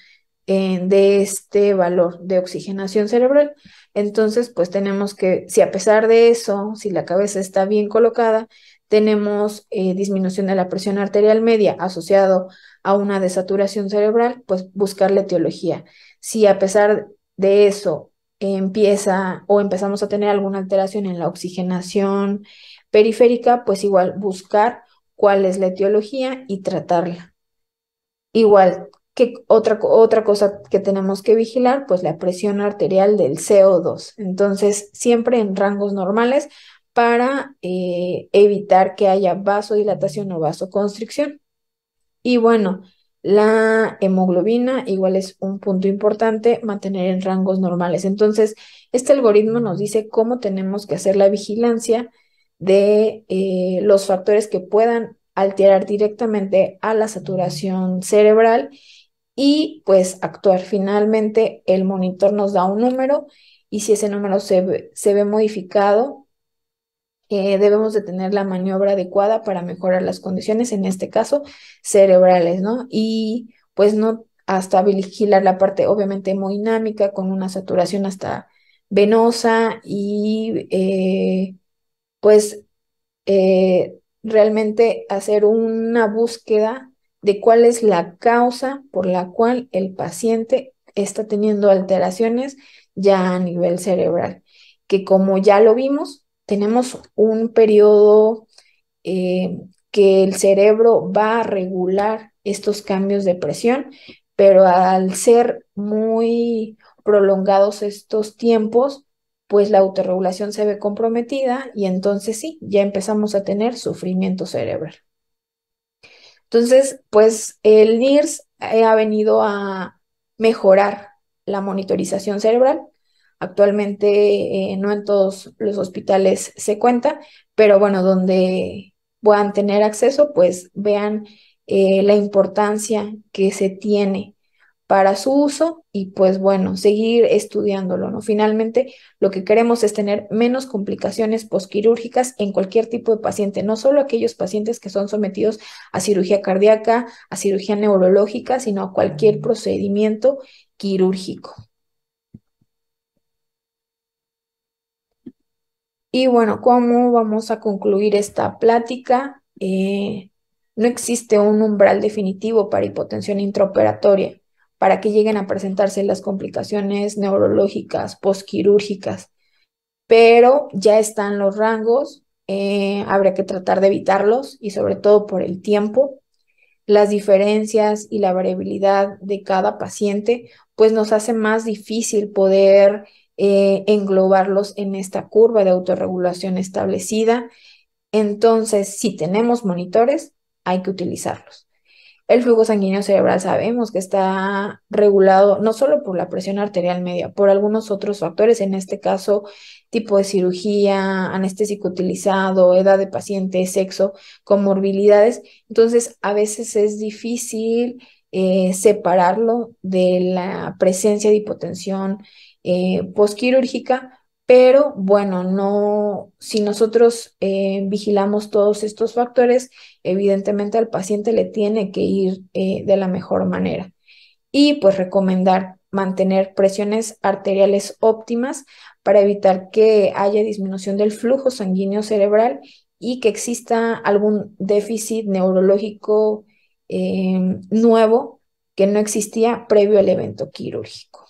de este valor de oxigenación cerebral. Entonces, pues tenemos que, si a pesar de eso, si la cabeza está bien colocada, tenemos disminución de la presión arterial media asociado a una desaturación cerebral, pues buscar la etiología. Si a pesar de eso empezamos a tener alguna alteración en la oxigenación periférica, pues igual buscar cuál es la etiología y tratarla. Igual, ¿qué otra cosa que tenemos que vigilar? Pues la presión arterial del CO2. Entonces, siempre en rangos normales para evitar que haya vasodilatación o vasoconstricción. Y bueno, la hemoglobina igual es un punto importante, mantener en rangos normales. Entonces, este algoritmo nos dice cómo tenemos que hacer la vigilancia de los factores que puedan alterar directamente a la saturación cerebral y pues actuar. Finalmente, el monitor nos da un número y si ese número se ve modificado, debemos de tener la maniobra adecuada para mejorar las condiciones, en este caso, cerebrales, ¿no? Y pues no hasta vigilar la parte obviamente hemodinámica con una saturación hasta venosa y pues realmente hacer una búsqueda de cuál es la causa por la cual el paciente está teniendo alteraciones ya a nivel cerebral, que como ya lo vimos, tenemos un periodo que el cerebro va a regular estos cambios de presión, pero al ser muy prolongados estos tiempos, pues la autorregulación se ve comprometida y entonces sí, ya empezamos a tener sufrimiento cerebral. Entonces, pues el NIRS ha venido a mejorar la monitorización cerebral. Actualmente no en todos los hospitales se cuenta, pero bueno, donde puedan tener acceso, pues vean la importancia que se tiene para su uso y pues bueno, seguir estudiándolo, ¿no? Finalmente, lo que queremos es tener menos complicaciones posquirúrgicas en cualquier tipo de paciente, no solo aquellos pacientes que son sometidos a cirugía cardíaca, a cirugía neurológica, sino a cualquier procedimiento quirúrgico. Y bueno, ¿cómo vamos a concluir esta plática? No existe un umbral definitivo para hipotensión intraoperatoria, para que lleguen a presentarse las complicaciones neurológicas posquirúrgicas, pero ya están los rangos, habría que tratar de evitarlos y sobre todo por el tiempo. Las diferencias y la variabilidad de cada paciente, pues nos hace más difícil poder englobarlos en esta curva de autorregulación establecida. Entonces, si tenemos monitores, hay que utilizarlos. El flujo sanguíneo cerebral sabemos que está regulado no solo por la presión arterial media, por algunos otros factores, en este caso, tipo de cirugía, anestésico utilizado, edad de paciente, sexo, comorbilidades. Entonces, a veces es difícil separarlo de la presencia de hipotensión posquirúrgica, pero bueno, no, si nosotros vigilamos todos estos factores, evidentemente al paciente le tiene que ir de la mejor manera. Y pues recomendar mantener presiones arteriales óptimas para evitar que haya disminución del flujo sanguíneo cerebral y que exista algún déficit neurológico nuevo que no existía previo al evento quirúrgico.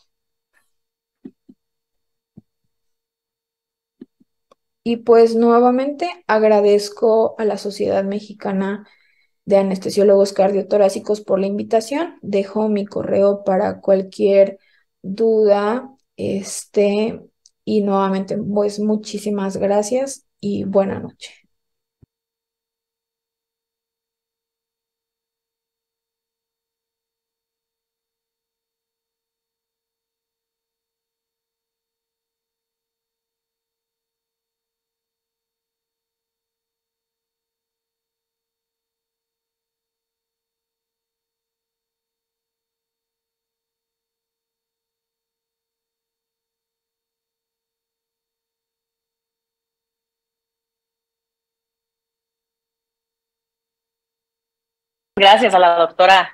Y pues nuevamente agradezco a la Sociedad Mexicana de Anestesiólogos Cardiotorácicos por la invitación. Dejo mi correo para cualquier duda. Y nuevamente, pues muchísimas gracias y buena noche. Gracias a la doctora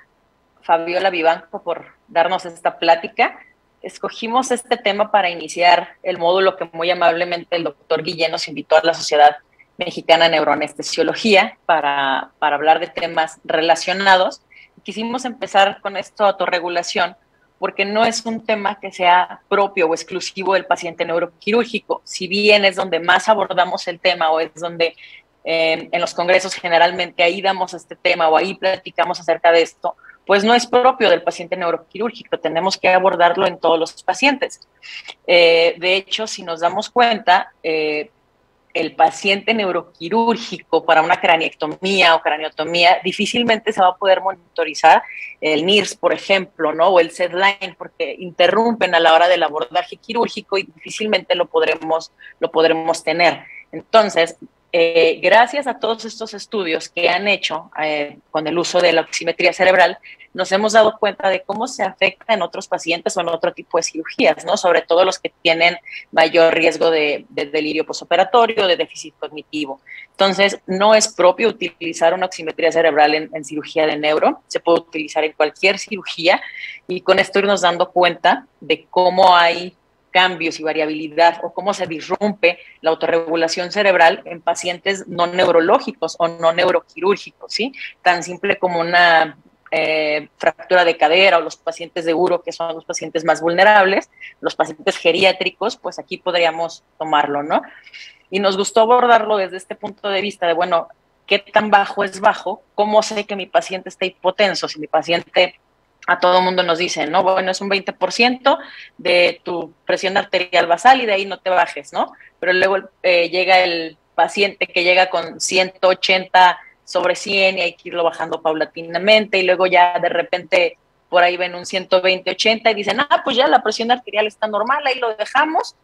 Fabiola Vivanco por darnos esta plática. Escogimos este tema para iniciar el módulo que muy amablemente el doctor Guillén nos invitó a la Sociedad Mexicana de Neuroanestesiología para hablar de temas relacionados. Quisimos empezar con esto, autorregulación, porque no es un tema que sea propio o exclusivo del paciente neuroquirúrgico, si bien es donde más abordamos el tema o es donde en los congresos generalmente ahí damos este tema o ahí platicamos acerca de esto, pues no es propio del paciente neuroquirúrgico, tenemos que abordarlo en todos los pacientes. De hecho, si nos damos cuenta, el paciente neuroquirúrgico para una craniectomía o craniotomía difícilmente se va a poder monitorizar el NIRS, por ejemplo, ¿no? O el SedLine, porque interrumpen a la hora del abordaje quirúrgico y difícilmente lo podremos tener. Entonces, gracias a todos estos estudios que han hecho con el uso de la oximetría cerebral, nos hemos dado cuenta de cómo se afecta en otros pacientes o en otro tipo de cirugías, ¿no? Sobre todo los que tienen mayor riesgo de delirio posoperatorio, de déficit cognitivo. Entonces, no es propio utilizar una oximetría cerebral en cirugía de neuro, se puede utilizar en cualquier cirugía y con esto irnos dando cuenta de cómo hay cambios y variabilidad o cómo se disrumpe la autorregulación cerebral en pacientes no neurológicos o no neuroquirúrgicos, ¿sí? Tan simple como una fractura de cadera o los pacientes de uro, que son los pacientes más vulnerables, los pacientes geriátricos, pues aquí podríamos tomarlo, ¿no? Y nos gustó abordarlo desde este punto de vista de, bueno, ¿qué tan bajo es bajo? ¿Cómo sé que mi paciente está hipotenso? Si mi paciente a todo el mundo nos dicen, ¿no? Bueno, es un 20% de tu presión arterial basal y de ahí no te bajes, ¿no? Pero luego llega el paciente que llega con 180 sobre 100 y hay que irlo bajando paulatinamente y luego ya de repente por ahí ven un 120/80 y dicen, pues ya la presión arterial está normal, ahí lo dejamos,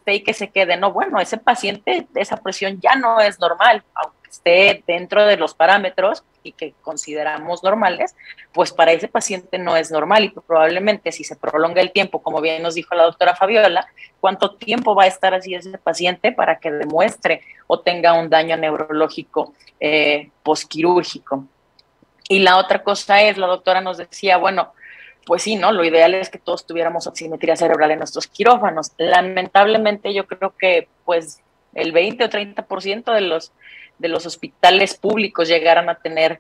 y que se quede. No, bueno, ese paciente, esa presión ya no es normal, aunque esté dentro de los parámetros y que consideramos normales, pues para ese paciente no es normal y probablemente si se prolonga el tiempo, como bien nos dijo la doctora Fabiola, ¿cuánto tiempo va a estar así ese paciente para que demuestre o tenga un daño neurológico posquirúrgico? Y la otra cosa es, la doctora nos decía, bueno, pues sí, ¿no? Lo ideal es que todos tuviéramos oximetría cerebral en nuestros quirófanos. Lamentablemente yo creo que pues el 20 o 30% de los hospitales públicos llegaran a tener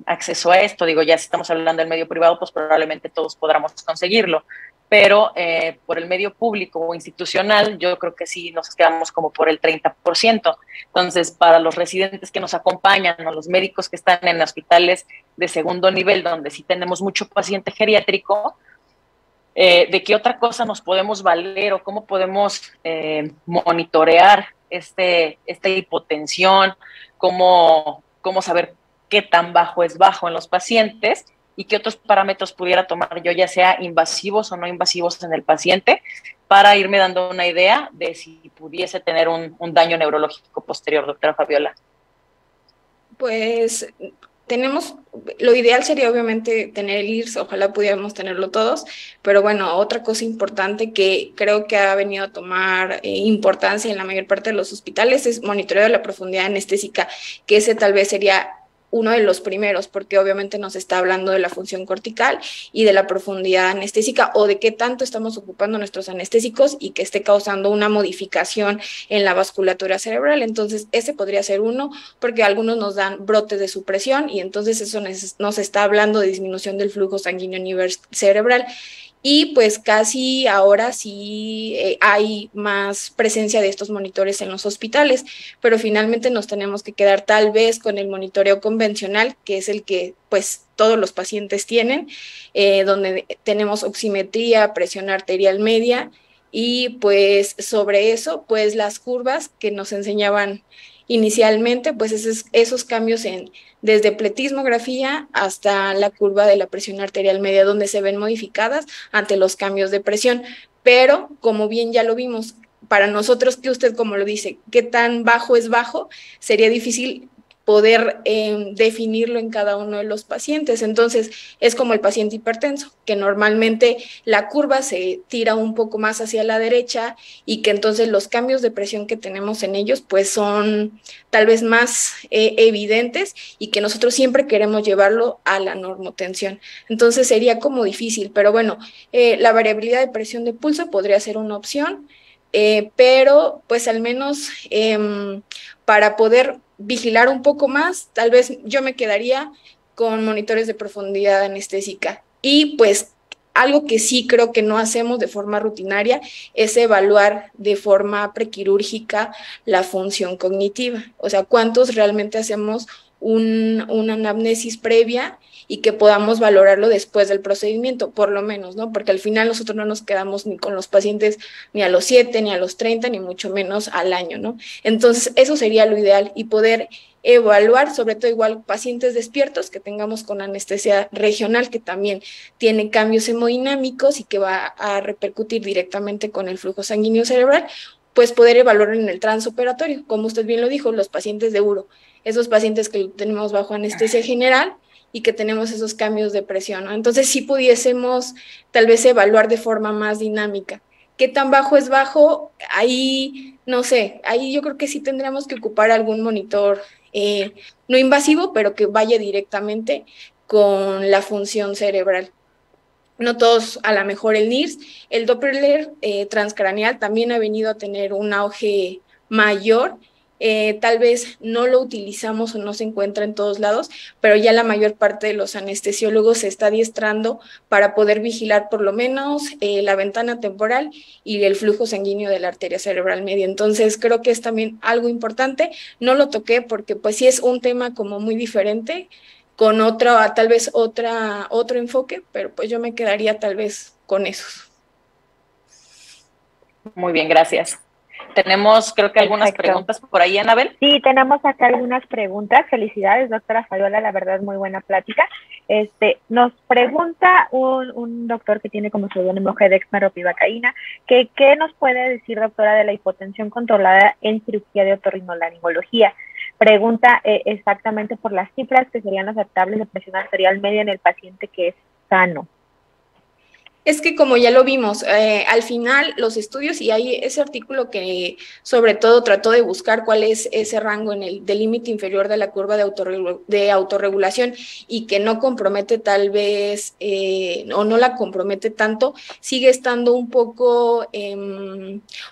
acceso a esto. Digo, ya si estamos hablando del medio privado, pues probablemente todos podamos conseguirlo. Pero por el medio público o institucional, yo creo que sí nos quedamos como por el 30%. Entonces, para los residentes que nos acompañan o los médicos que están en hospitales de segundo nivel, donde sí tenemos mucho paciente geriátrico, ¿de qué otra cosa nos podemos valer o cómo podemos monitorear esta hipotensión? ¿Cómo saber qué tan bajo es bajo en los pacientes? ¿Y qué otros parámetros pudiera tomar yo, ya sea invasivos o no invasivos en el paciente, para irme dando una idea de si pudiese tener un daño neurológico posterior, doctora Fabiola? Pues lo ideal sería obviamente tener el IRS, ojalá pudiéramos tenerlo todos, pero bueno, otra cosa importante que creo que ha venido a tomar importancia en la mayor parte de los hospitales es monitoreo de la profundidad anestésica, que ese tal vez sería uno de los primeros, porque obviamente nos está hablando de la función cortical y de la profundidad anestésica o de qué tanto estamos ocupando nuestros anestésicos y que esté causando una modificación en la vasculatura cerebral. Entonces, ese podría ser uno, porque algunos nos dan brotes de supresión y entonces eso nos está hablando de disminución del flujo sanguíneo a nivel cerebral. Y pues casi ahora sí hay más presencia de estos monitores en los hospitales, pero finalmente nos tenemos que quedar tal vez con el monitoreo convencional, que es el que pues todos los pacientes tienen, donde tenemos oximetría, presión arterial media y pues sobre eso pues las curvas que nos enseñaban inicialmente, pues esos cambios desde pletismografía hasta la curva de la presión arterial media, donde se ven modificadas ante los cambios de presión. Pero, como bien ya lo vimos, para nosotros, que usted como lo dice, qué tan bajo es bajo, sería difícil poder definirlo en cada uno de los pacientes. Entonces, es como el paciente hipertenso, que normalmente la curva se tira un poco más hacia la derecha y que entonces los cambios de presión que tenemos en ellos pues son tal vez más evidentes y que nosotros siempre queremos llevarlo a la normotensión. Entonces, sería como difícil, pero bueno, la variabilidad de presión de pulso podría ser una opción, pero pues al menos para poder vigilar un poco más, tal vez yo me quedaría con monitores de profundidad anestésica. Y pues algo que sí creo que no hacemos de forma rutinaria es evaluar de forma prequirúrgica la función cognitiva. O sea, ¿cuántos realmente hacemos una anamnesis previa y que podamos valorarlo después del procedimiento, por lo menos, ¿no? Porque al final nosotros no nos quedamos ni con los pacientes ni a los 7, ni a los 30, ni mucho menos al año, ¿no? Entonces, eso sería lo ideal y poder evaluar, sobre todo igual pacientes despiertos que tengamos con anestesia regional, que también tiene cambios hemodinámicos y que va a repercutir directamente con el flujo sanguíneo cerebral, pues poder evaluar en el transoperatorio, como usted bien lo dijo, los pacientes de uro, esos pacientes que tenemos bajo anestesia general y que tenemos esos cambios de presión, ¿no? Entonces, sí pudiésemos tal vez evaluar de forma más dinámica. ¿Qué tan bajo es bajo? Ahí, no sé, ahí yo creo que sí tendríamos que ocupar algún monitor no invasivo, pero que vaya directamente con la función cerebral. No todos, a lo mejor el NIRS, el Doppler transcraneal también ha venido a tener un auge mayor. Tal vez no lo utilizamos o no se encuentra en todos lados, pero ya la mayor parte de los anestesiólogos se está adiestrando para poder vigilar por lo menos la ventana temporal y el flujo sanguíneo de la arteria cerebral media. Entonces creo que es también algo importante. No lo toqué porque pues sí es un tema como muy diferente, con tal vez otro enfoque, pero pues yo me quedaría tal vez con esos. Muy bien, gracias. Tenemos, creo que algunas preguntas por ahí, Anabel. Sí, tenemos acá algunas preguntas. Felicidades, doctora Fabiola, la verdad, muy buena plática. Nos pregunta un doctor que tiene como seudónimo dexmeropivacaína, que ¿qué nos puede decir, doctora, de la hipotensión controlada en cirugía de otorrinolaringología? Pregunta exactamente por las cifras que serían aceptables de presión arterial media en el paciente que es sano. Es que como ya lo vimos, al final los estudios, y hay ese artículo que sobre todo trató de buscar cuál es ese rango en el del límite inferior de la curva de autorregulación y que no compromete tal vez, o no la compromete tanto, sigue estando un poco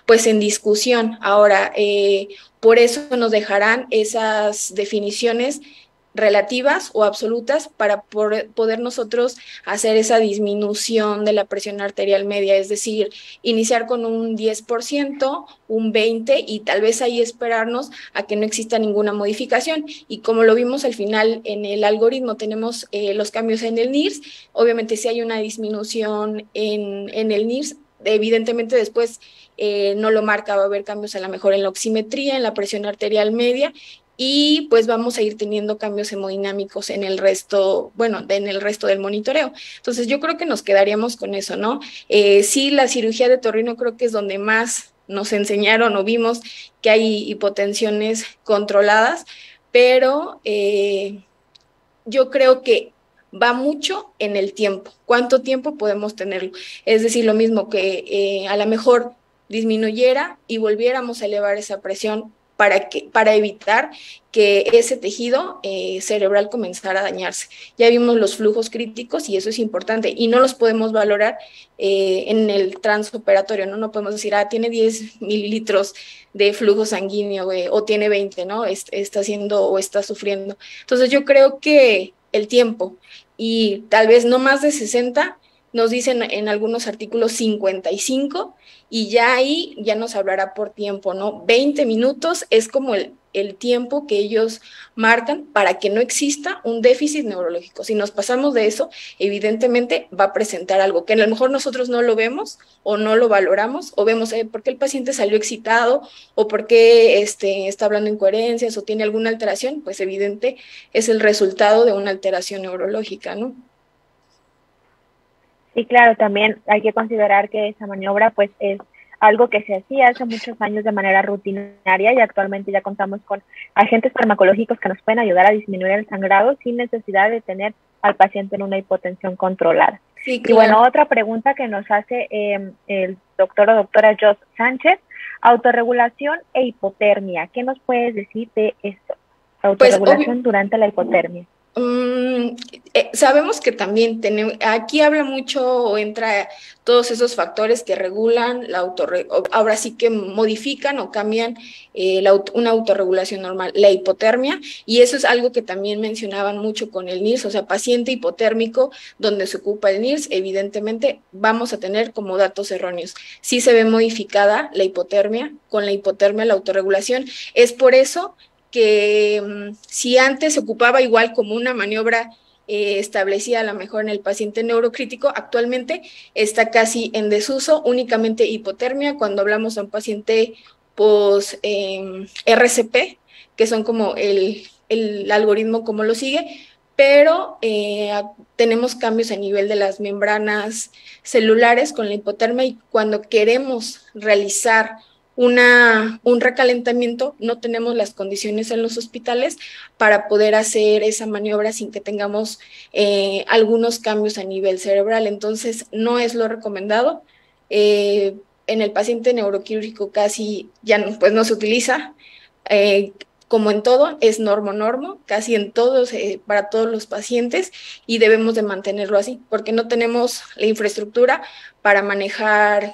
pues en discusión. Ahora, por eso nos dejarán esas definiciones relativas o absolutas para poder nosotros hacer esa disminución de la presión arterial media, es decir, iniciar con un 10%, un 20% y tal vez ahí esperarnos a que no exista ninguna modificación. Y como lo vimos al final en el algoritmo, tenemos los cambios en el NIRS, obviamente si hay una disminución en el NIRS, evidentemente después no lo marca, va a haber cambios a lo mejor en la oximetría, en la presión arterial media, y pues vamos a ir teniendo cambios hemodinámicos en el resto, bueno, en el resto del monitoreo. Entonces yo creo que nos quedaríamos con eso, ¿no? Sí, la cirugía de otorrino creo que es donde más nos enseñaron o vimos que hay hipotensiones controladas, pero yo creo que va mucho en el tiempo. ¿Cuánto tiempo podemos tenerlo? Es decir, lo mismo que a lo mejor disminuyera y volviéramos a elevar esa presión para evitar que ese tejido cerebral comenzara a dañarse. Ya vimos los flujos críticos y eso es importante y no los podemos valorar en el transoperatorio, ¿no? No podemos decir, tiene 10 mililitros de flujo sanguíneo o tiene 20, ¿no? Está haciendo o está sufriendo. Entonces yo creo que el tiempo y tal vez no más de 60, nos dicen en algunos artículos 55 y ya ahí ya nos hablará por tiempo, ¿no? 20 minutos es como el tiempo que ellos marcan para que no exista un déficit neurológico. Si nos pasamos de eso, evidentemente va a presentar algo que a lo mejor nosotros no lo vemos o no lo valoramos o vemos por qué el paciente salió excitado o por qué está hablando incoherencias o tiene alguna alteración, pues evidente es el resultado de una alteración neurológica, ¿no? Sí, claro, también hay que considerar que esa maniobra pues es algo que se hacía hace muchos años de manera rutinaria y actualmente ya contamos con agentes farmacológicos que nos pueden ayudar a disminuir el sangrado sin necesidad de tener al paciente en una hipotensión controlada. Sí, claro. Y bueno, otra pregunta que nos hace el doctor o doctora Jos Sánchez, autorregulación e hipotermia. ¿Qué nos puedes decir de esto? Autorregulación durante la hipotermia. Sabemos que también aquí habla mucho o entra todos esos factores que regulan ahora sí que modifican o cambian una autorregulación normal, la hipotermia, y eso es algo que también mencionaban mucho con el NIRS, o sea, paciente hipotérmico donde se ocupa el NIRS, evidentemente vamos a tener como datos erróneos. Sí se ve modificada la hipotermia, con la hipotermia la autorregulación, es por eso que si antes se ocupaba igual como una maniobra establecida a lo mejor en el paciente neurocrítico, actualmente está casi en desuso, únicamente hipotermia cuando hablamos de un paciente RCP, que son como el algoritmo como lo sigue, pero tenemos cambios a nivel de las membranas celulares con la hipotermia y cuando queremos realizar un recalentamiento, no tenemos las condiciones en los hospitales para poder hacer esa maniobra sin que tengamos algunos cambios a nivel cerebral. Entonces, no es lo recomendado. En el paciente neuroquirúrgico casi ya no se utiliza. Como en todo, es normo, casi en todos, para todos los pacientes, y debemos de mantenerlo así, porque no tenemos la infraestructura para manejar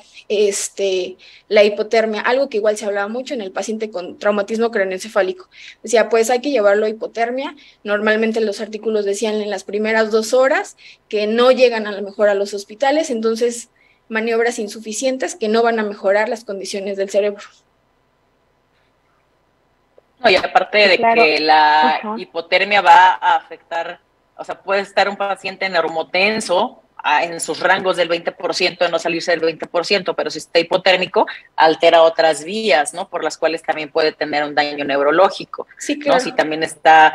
la hipotermia, algo que igual se hablaba mucho en el paciente con traumatismo craneoencefálico. Decía, pues hay que llevarlo a hipotermia. Normalmente los artículos decían en las primeras 2 horas que no llegan a lo mejor a los hospitales, entonces maniobras insuficientes que no van a mejorar las condiciones del cerebro. No, y aparte de que la hipotermia va a afectar O sea, puede estar un paciente neuromotenso en sus rangos del 20%, de no salirse del 20%, pero si está hipotérmico, altera otras vías, ¿no? Por las cuales también puede tener un daño neurológico. Sí, claro. ¿No? Si también está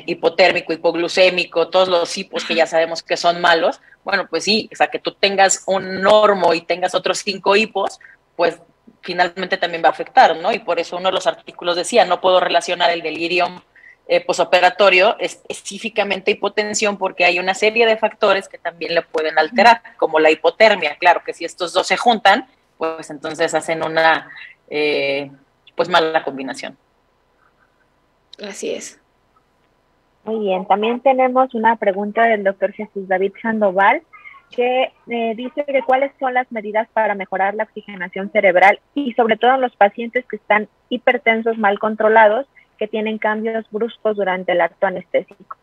hipotérmico, hipoglucémico, todos los hipos que ya sabemos que son malos, bueno, pues sí, o sea, que tú tengas un normo y tengas otros 5 hipos, pues finalmente también va a afectar, ¿no? Y por eso uno de los artículos decía, no puedo relacionar el delirium posoperatorio específicamente hipotensión, porque hay una serie de factores que también le pueden alterar, como la hipotermia. Claro que si estos dos se juntan, pues entonces hacen una pues mala combinación. Así es. Muy bien, también tenemos una pregunta del doctor Jesús David Sandoval, que dice que cuáles son las medidas para mejorar la oxigenación cerebral y sobre todo en los pacientes que están hipertensos mal controlados, que tienen cambios bruscos durante el acto anestésico.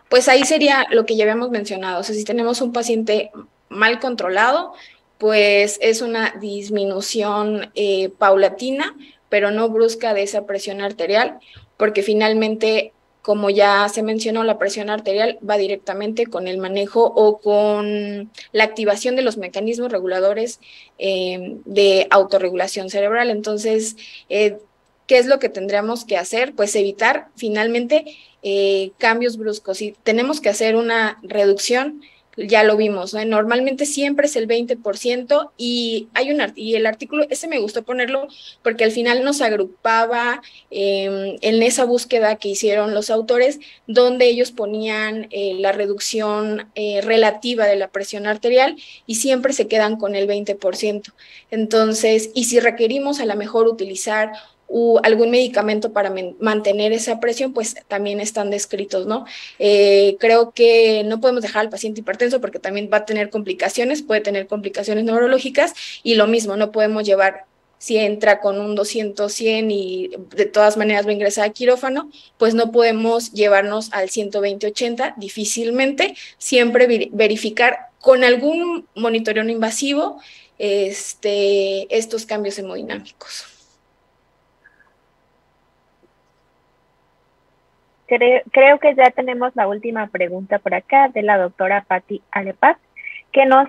Pues ahí sería lo que ya habíamos mencionado. O sea, si tenemos un paciente mal controlado, pues es una disminución paulatina, pero no brusca de esa presión arterial, porque finalmente, como ya se mencionó, la presión arterial va directamente con el manejo o con la activación de los mecanismos reguladores de autorregulación cerebral. Entonces, ¿qué es lo que tendríamos que hacer? Pues evitar finalmente cambios bruscos. Si tenemos que hacer una reducción, ya lo vimos, ¿no? Normalmente siempre es el 20% y el artículo, ese me gustó ponerlo porque al final nos agrupaba en esa búsqueda que hicieron los autores, donde ellos ponían la reducción relativa de la presión arterial y siempre se quedan con el 20%. Entonces, y si requerimos a lo mejor utilizar algún medicamento para mantener esa presión, pues también están descritos, ¿no? Creo que no podemos dejar al paciente hipertenso porque también va a tener complicaciones, puede tener complicaciones neurológicas y lo mismo, no podemos llevar, si entra con un 200-100 y de todas maneras va a ingresar a quirófano, pues no podemos llevarnos al 120-80 difícilmente, siempre verificar con algún monitoreo no invasivo estos cambios hemodinámicos. Creo que ya tenemos la última pregunta por acá de la doctora Patti Alepaz, que nos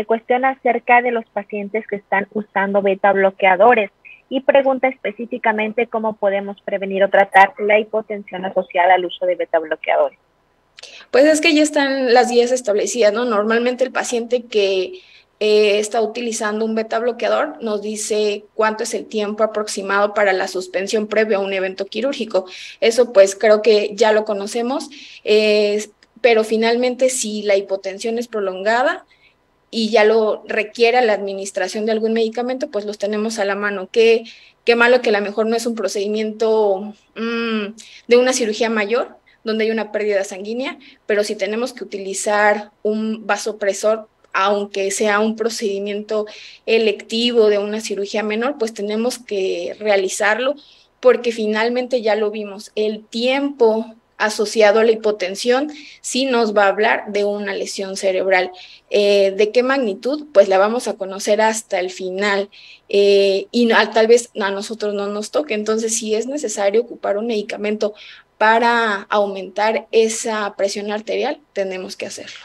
cuestiona acerca de los pacientes que están usando beta bloqueadores y pregunta específicamente cómo podemos prevenir o tratar la hipotensión asociada al uso de beta bloqueadores. Pues es que ya están las guías establecidas, ¿no? Normalmente el paciente que está utilizando un beta bloqueador nos dice cuánto es el tiempo aproximado para la suspensión previo a un evento quirúrgico. Eso pues creo que ya lo conocemos, pero finalmente si la hipotensión es prolongada y ya lo requiere la administración de algún medicamento, pues los tenemos a la mano. Qué malo que a lo mejor no es un procedimiento de una cirugía mayor, donde hay una pérdida sanguínea, pero si tenemos que utilizar un vasopresor, aunque sea un procedimiento electivo de una cirugía menor, pues tenemos que realizarlo porque finalmente ya lo vimos, el tiempo asociado a la hipotensión sí nos va a hablar de una lesión cerebral. ¿De qué magnitud? Pues la vamos a conocer hasta el final y tal vez a nosotros no nos toque. Entonces, si es necesario ocupar un medicamento para aumentar esa presión arterial, tenemos que hacerlo.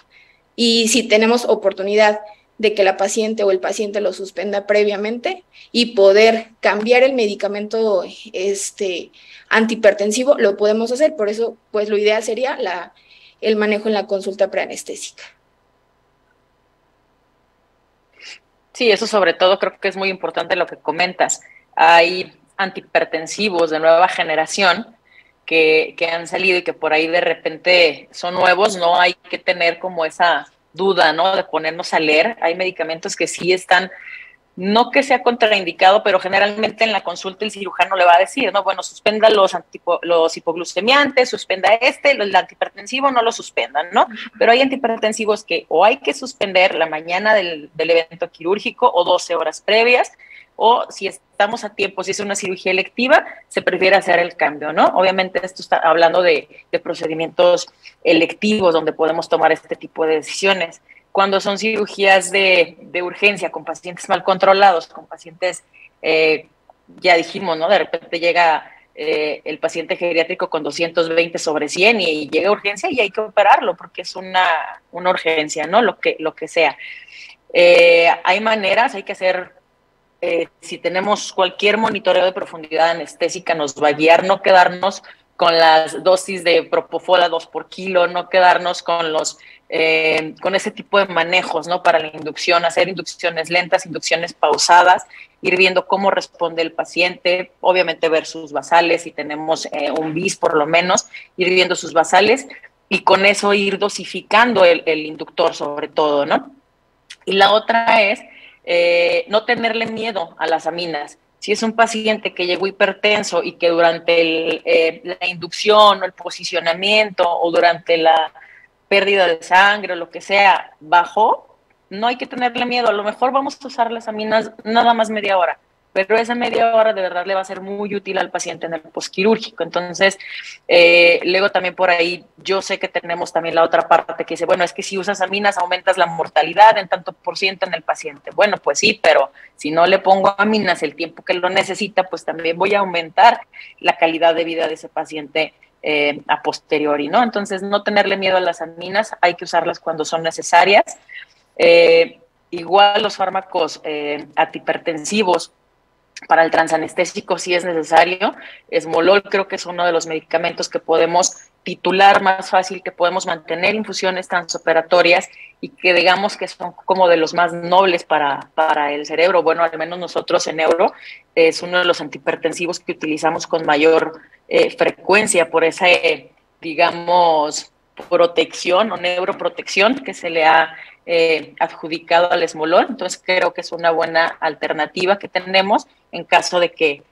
Y si tenemos oportunidad de que la paciente o el paciente lo suspenda previamente y poder cambiar el medicamento antihipertensivo, lo podemos hacer. Por eso, pues lo ideal sería el manejo en la consulta preanestésica. Sí, eso sobre todo creo que es muy importante lo que comentas. Hay antihipertensivos de nueva generación que han salido y que por ahí de repente son nuevos, no hay que tener como esa duda, ¿no? De ponernos a leer. Hay medicamentos que sí están, no que sea contraindicado, pero generalmente en la consulta el cirujano le va a decir, ¿no? Bueno, suspenda los hipoglucemiantes, suspenda el antihipertensivo no lo suspendan, ¿no? Pero hay antihipertensivos que o hay que suspender la mañana del evento quirúrgico o 12 horas previas, o si estamos a tiempo, si es una cirugía electiva, se prefiere hacer el cambio, ¿no? Obviamente esto está hablando de procedimientos electivos donde podemos tomar este tipo de decisiones. Cuando son cirugías de urgencia con pacientes mal controlados, con pacientes, ya dijimos, ¿no? De repente llega el paciente geriátrico con 220 sobre 100 y llega a urgencia y hay que operarlo porque es una urgencia, ¿no? Lo que sea. Hay maneras, hay que hacer, si tenemos cualquier monitoreo de profundidad anestésica nos va a guiar, no quedarnos con las dosis de propofol a 2 por kilo, no quedarnos con con ese tipo de manejos, ¿no? Para la inducción, hacer inducciones lentas, inducciones pausadas, ir viendo cómo responde el paciente, obviamente ver sus basales, si tenemos un bis por lo menos, ir viendo sus basales y con eso ir dosificando el inductor sobre todo, ¿no? Y la otra es no tenerle miedo a las aminas. Si es un paciente que llegó hipertenso y que durante la inducción o el posicionamiento o durante la pérdida de sangre o lo que sea bajó, no hay que tenerle miedo. A lo mejor vamos a usar las aminas nada más media hora, pero esa media hora de verdad le va a ser muy útil al paciente en el postquirúrgico. Entonces, luego también por ahí, yo sé que tenemos también la otra parte que dice, bueno, es que si usas aminas aumentas la mortalidad en tanto por ciento en el paciente. Bueno, pues sí, pero si no le pongo aminas el tiempo que lo necesita, pues también voy a aumentar la calidad de vida de ese paciente a posteriori, ¿no? Entonces, no tenerle miedo a las aminas, hay que usarlas cuando son necesarias. Igual los fármacos antihipertensivos, para el transanestésico sí es necesario. Esmolol creo que es uno de los medicamentos que podemos titular más fácil, que podemos mantener infusiones transoperatorias y que digamos que son como de los más nobles para el cerebro. Bueno, al menos nosotros en neuro es uno de los antihipertensivos que utilizamos con mayor frecuencia por esa, digamos, protección o neuroprotección que se le ha adjudicado al esmolol. Entonces creo que es una buena alternativa que tenemos en caso de que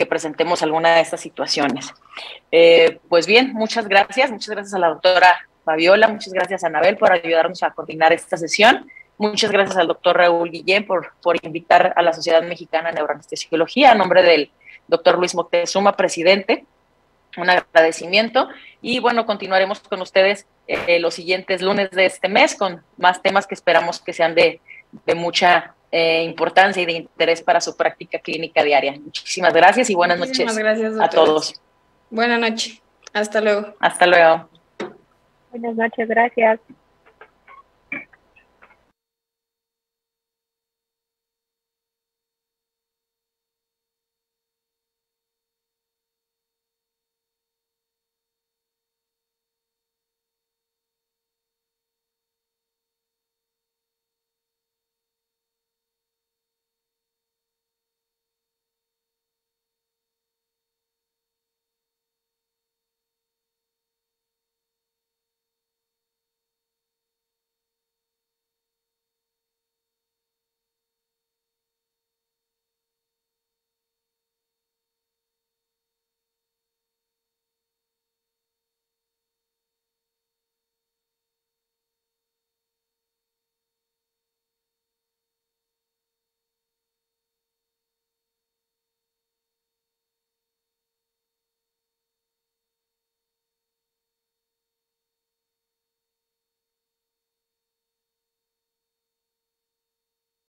presentemos alguna de estas situaciones. Pues bien, muchas gracias a la doctora Fabiola, muchas gracias a Anabel por ayudarnos a coordinar esta sesión, muchas gracias al doctor Raúl Guillén por invitar a la Sociedad Mexicana de Neuroanestesiología, a nombre del doctor Luis Moctezuma, presidente, un agradecimiento, y bueno, continuaremos con ustedes los siguientes lunes de este mes con más temas que esperamos que sean de mucha importancia y de interés para su práctica clínica diaria. Muchísimas gracias y buenas noches a todos. Buenas noches. Hasta luego. Hasta luego. Buenas noches, gracias.